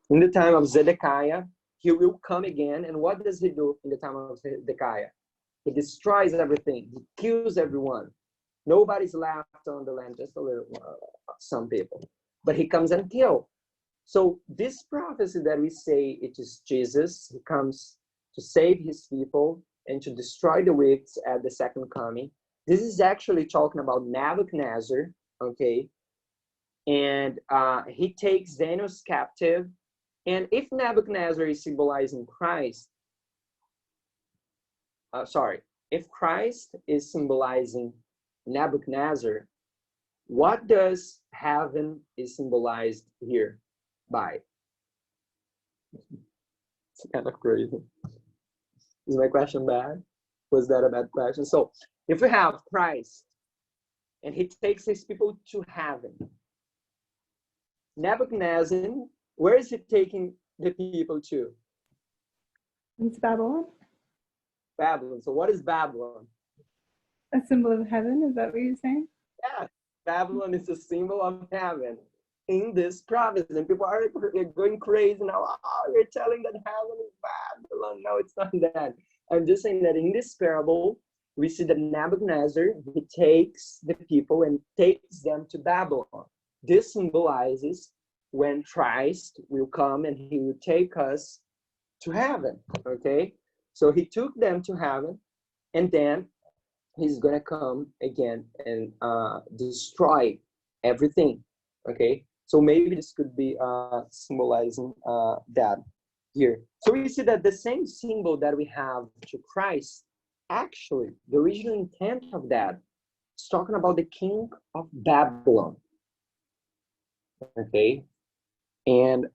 In the time of Zedekiah, he will come again. And what does he do in the time of Zedekiah? He destroys everything. He kills everyone. Nobody's left on the land, just a little, some people. But he comes and kills. So this prophecy that we say it is Jesus, he comes to save his people and to destroy the wicked at the second coming. This is actually talking about Nebuchadnezzar, okay? And he takes Daniel's captive. And if Nebuchadnezzar is symbolizing Christ, if Christ is symbolizing Nebuchadnezzar, what does heaven is symbolized here by? It's kind of crazy. Is my question bad? Was that a bad question? So if we have Christ and he takes his people to heaven, Nebuchadnezzar, where is he taking the people to? It's Babylon, Babylon. So what is Babylon? a symbol of heaven. Is that what you're saying? Yeah, Babylon is a symbol of heaven in this province. And people are going crazy now. Oh, you're telling that heaven is Babylon. No, it's not that. I'm just saying that in this parable, we see that Nebuchadnezzar, he takes the people and takes them to Babylon. This symbolizes when Christ will come and he will take us to heaven, okay? So he took them to heaven, and then he's gonna come again and destroy everything, okay? So maybe this could be symbolizing that here. So we see that the same symbol that we have to Christ, actually, the original intent of that is talking about the king of Babylon, okay? And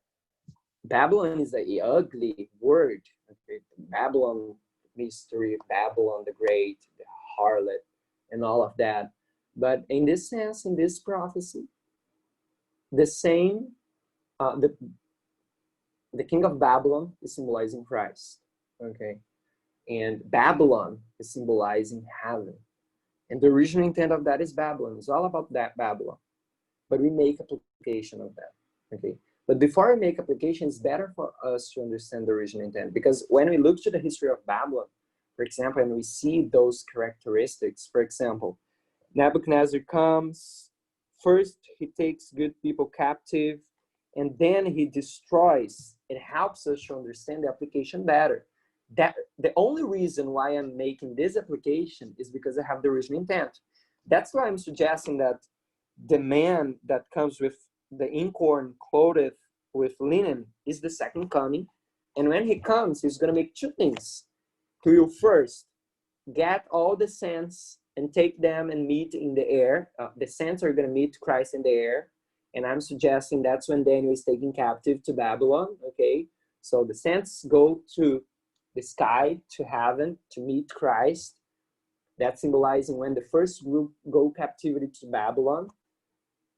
Babylon is an ugly word, okay? Babylon mystery, Babylon the Great, the harlot, and all of that. But in this sense, in this prophecy, the same, the king of Babylon is symbolizing Christ, okay? And Babylon is symbolizing heaven. And the original intent of that is Babylon. It's all about that Babylon. But we make application of that, okay? But before we make application, it's better for us to understand the original intent. Because when we look to the history of Babylon, for example, and we see those characteristics, for example, Nebuchadnezzar comes, first he takes good people captive, and then he destroys. It helps us to understand the application better. That the only reason why I'm making this application is because I have the original intent. That's why I'm suggesting that the man that comes with the inkhorn clothed with linen is the second coming. And when he comes, he's going to make two things. He will first get all the saints and take them and meet in the air. The saints are going to meet Christ in the air. And I'm suggesting that's when Daniel is taken captive to Babylon, okay? So the saints go to the sky, to heaven, to meet Christ. That's symbolizing when the first group go captivity to Babylon.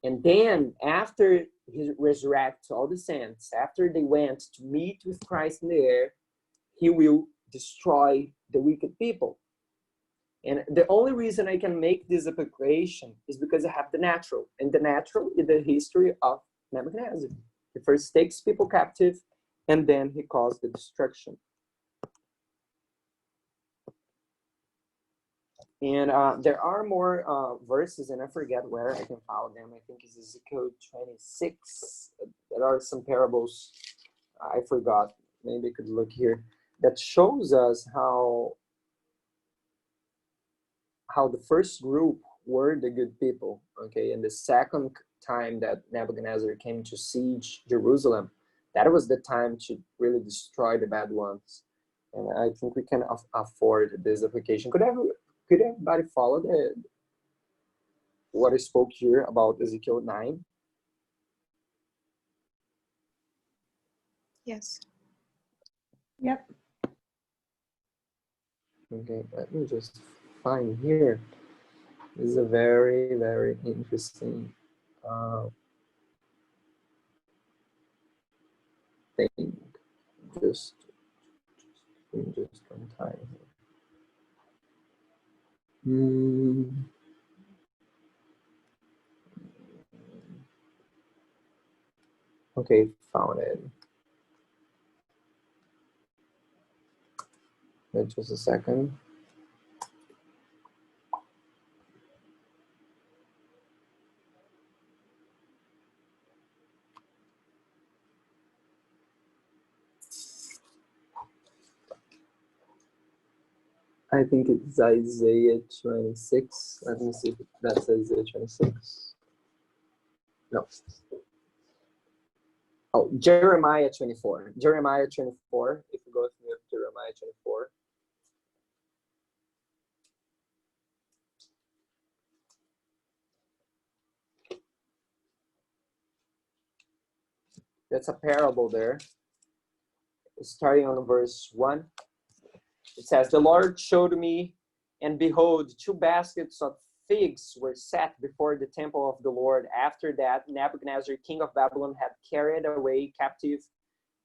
And then after he resurrects all the saints, after they went to meet with Christ in the air, he will destroy the wicked people. And the only reason I can make this application is because I have the natural. And the natural is the history of Nebuchadnezzar. He first takes people captive, and then he caused the destruction. And there are more verses, and I forget where I can find them. I think it's Ezekiel 26. There are some parables. I forgot. Maybe I could look here. That shows us how the first group were the good people, okay? And the second time that Nebuchadnezzar came to siege Jerusalem, that was the time to really destroy the bad ones. And I think we can afford this application. Could everybody follow what I spoke here about Ezekiel 9? Yes. Yep. Okay, let me just find here. This is a very, very interesting thing. Just one time. Okay, found it. Wait just a second. I think it's Isaiah 26. Let me see if that's Isaiah 26. No. Oh, Jeremiah 24. Jeremiah 24. If you go with me with Jeremiah 24. That's a parable there. Starting on verse 1. It says, the Lord showed me, and behold, 2 baskets of figs were set before the temple of the Lord. After that, Nebuchadnezzar, king of Babylon, had carried away captive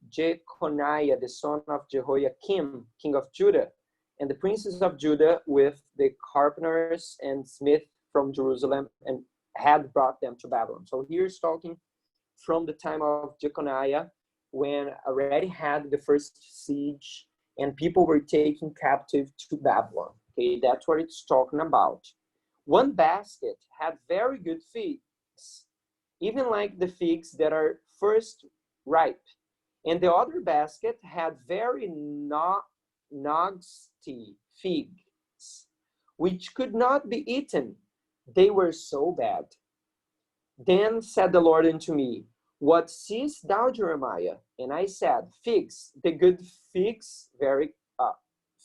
Jeconiah, the son of Jehoiakim, king of Judah, and the princes of Judah with the carpenters and smiths from Jerusalem, and had brought them to Babylon. So here's talking from the time of Jeconiah, when already had the first siege and people were taken captive to Babylon. Okay, that's what it's talking about. One basket had very good figs, even like the figs that are first ripe. And the other basket had very nasty figs, which could not be eaten. They were so bad. Then said the Lord unto me, what seest thou, Jeremiah? And I said, figs, the good figs, very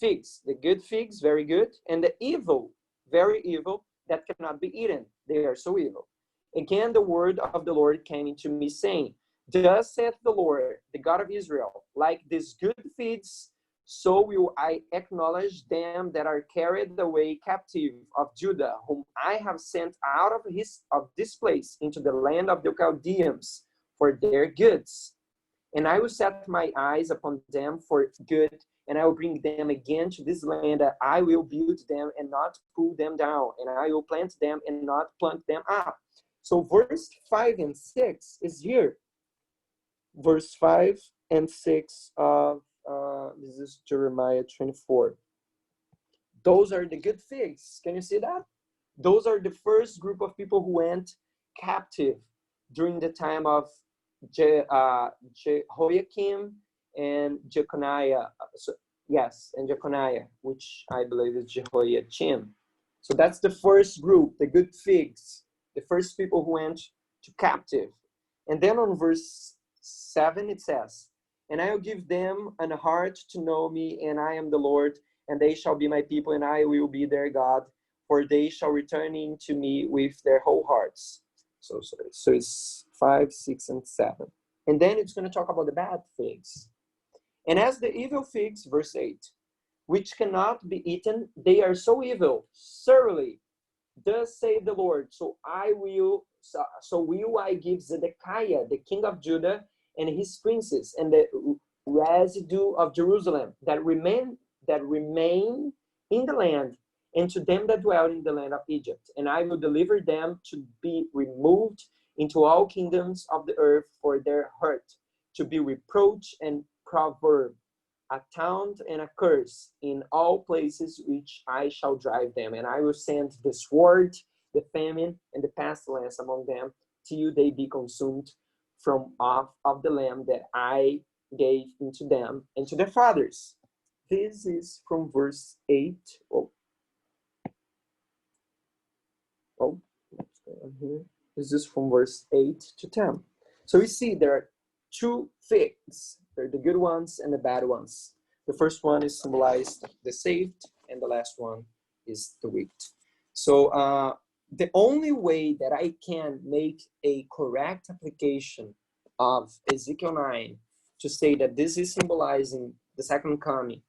the good figs, very good, and the evil, very evil, that cannot be eaten. They are so evil. Again, the word of the Lord came into me, saying, thus saith the Lord, the God of Israel, like these good figs, so will I acknowledge them that are carried away captive of Judah, whom I have sent out of this place into the land of the Chaldeans for their goods. And I will set my eyes upon them for good, and I will bring them again to this land. I will build them and not pull them down, and I will plant them and not pluck them up. So verse 5 and 6 is here. Verse 5 and 6 of this is Jeremiah 24. Those are the good figs. Can you see that? Those are the first group of people who went captive during the time of Jehoiakim and Jeconiah. And Jeconiah, which I believe is Jehoiachim. So that's the first group, the good figs, the first people who went to captive. And then on verse 7 it says, and I will give them an heart to know me, and I am the Lord, and they shall be my people, and I will be their God, for they shall return into me with their whole hearts. So it's 5, 6, and 7. And then it's going to talk about the bad figs. And as the evil figs, verse 8, which cannot be eaten, they are so evil, surely, thus saith the Lord, so will I give Zedekiah, the king of Judah, and his princes, and the residue of Jerusalem that remain in the land, and to them that dwell in the land of Egypt. And I will deliver them to be removed into all kingdoms of the earth for their hurt, to be reproach and proverb, a taunt and a curse in all places which I shall drive them. And I will send the sword, the famine, and the pestilence among them, till they be consumed from off of the land that I gave into them and to their fathers. This is from verse 8. What's going on here? This is from verse 8 to 10. So we see there are 2 figs. They're the good ones and the bad ones. The first one is symbolized the saved, and the last one is the wicked. So the only way that I can make a correct application of Ezekiel 9 to say that this is symbolizing the second coming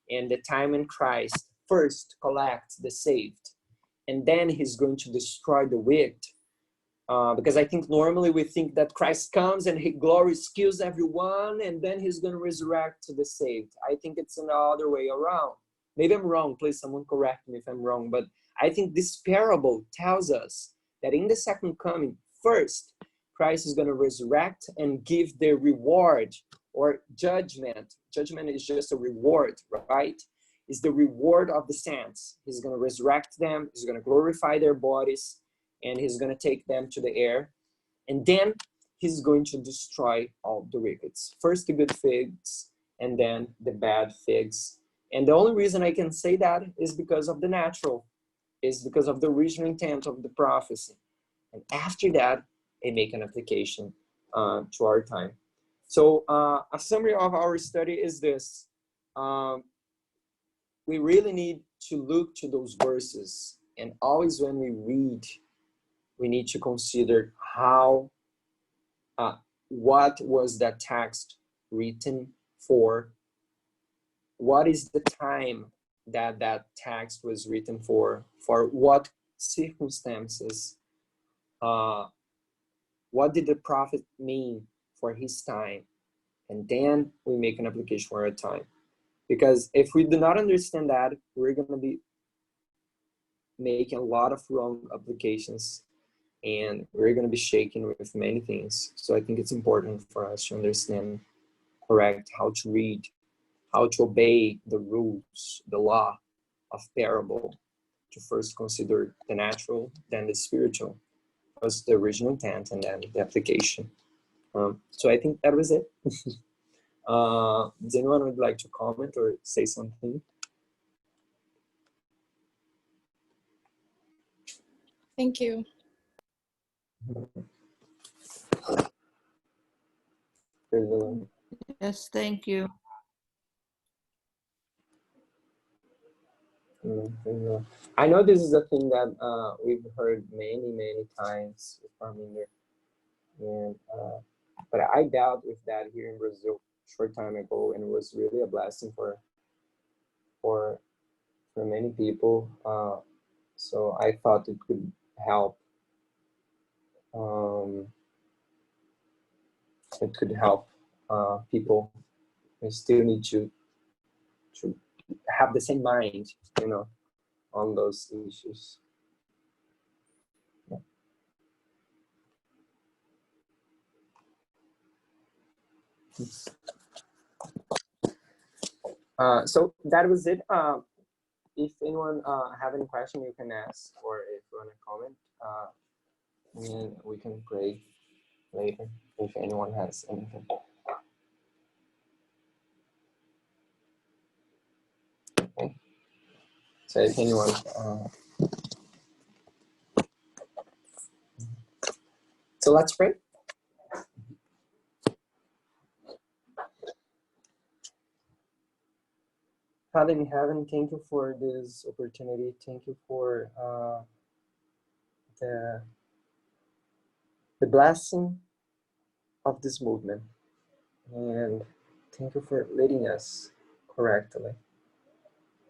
and the time when Christ first collects the saved, and then he's going to destroy the wicked. Because I think normally we think that Christ comes and he glory kills everyone, and then he's going to resurrect to the saved. I think it's another way around. Maybe I'm wrong. Please, someone correct me if I'm wrong. But I think this parable tells us that in the second coming, first, Christ is going to resurrect and give the reward or judgment. Judgment is just a reward, right? It's the reward of the saints. He's going to resurrect them. He's going to glorify their bodies, and he's going to take them to the air. And then he's going to destroy all the wicked. First the good figs, and then the bad figs. And the only reason I can say that is because of the natural, is because of the original intent of the prophecy. And after that, I make an application to our time. So a summary of our study is this. We really need to look to those verses, and always when we read, we need to consider how, what was that text written for? What is the time that that text was written for what circumstances? What did the prophet mean for his time? And then we make an application for our time. Because if we do not understand that, we're going to be making a lot of wrong applications, and we're going to be shaken with many things. So I think it's important for us to understand correct how to read, how to obey the rules, the law of parable, to first consider the natural, then the spiritual, first the original intent, and then the application. So I think that was it. Does anyone would like to comment or say something? Thank you. Yes, thank you. I know this is a thing that we've heard many times from India, and but I dealt with that here in Brazil a short time ago, and it was really a blessing for many people. So I thought it could help. It could help people. We still need to have the same mind, you know, on those issues. So that was it. If anyone have any question, you can ask, or if you want to comment, and we can pray later if anyone has anything. Okay. So if anyone, so let's pray. Father in heaven, thank you for this opportunity. Thank you for the blessing of this movement, and thank you for leading us correctly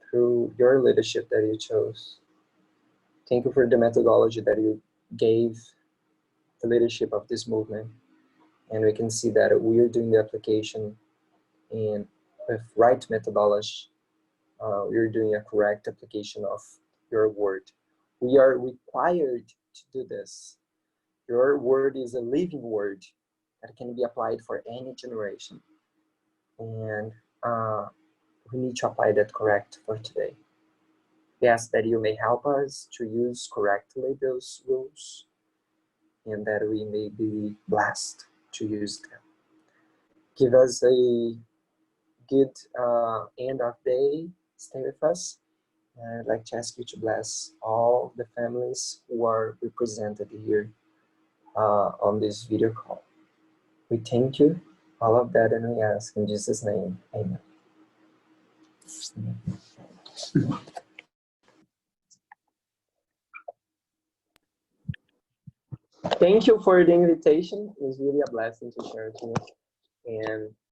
through your leadership that you chose. Thank you for the methodology that you gave the leadership of this movement, and we can see that we are doing the application and with right methodology. We are doing a correct application of your word. We are required to do this. Your word is a living word that can be applied for any generation, and we need to apply that correct for today. We ask that you may help us to use correctly those rules, and that we may be blessed to use them. Give us a good end of day. Stay with us. And I'd like to ask you to bless all the families who are represented here on this video call. We thank you, all of that, and we ask in Jesus' name, amen. Thank you for the invitation. It was really a blessing to share it with you. And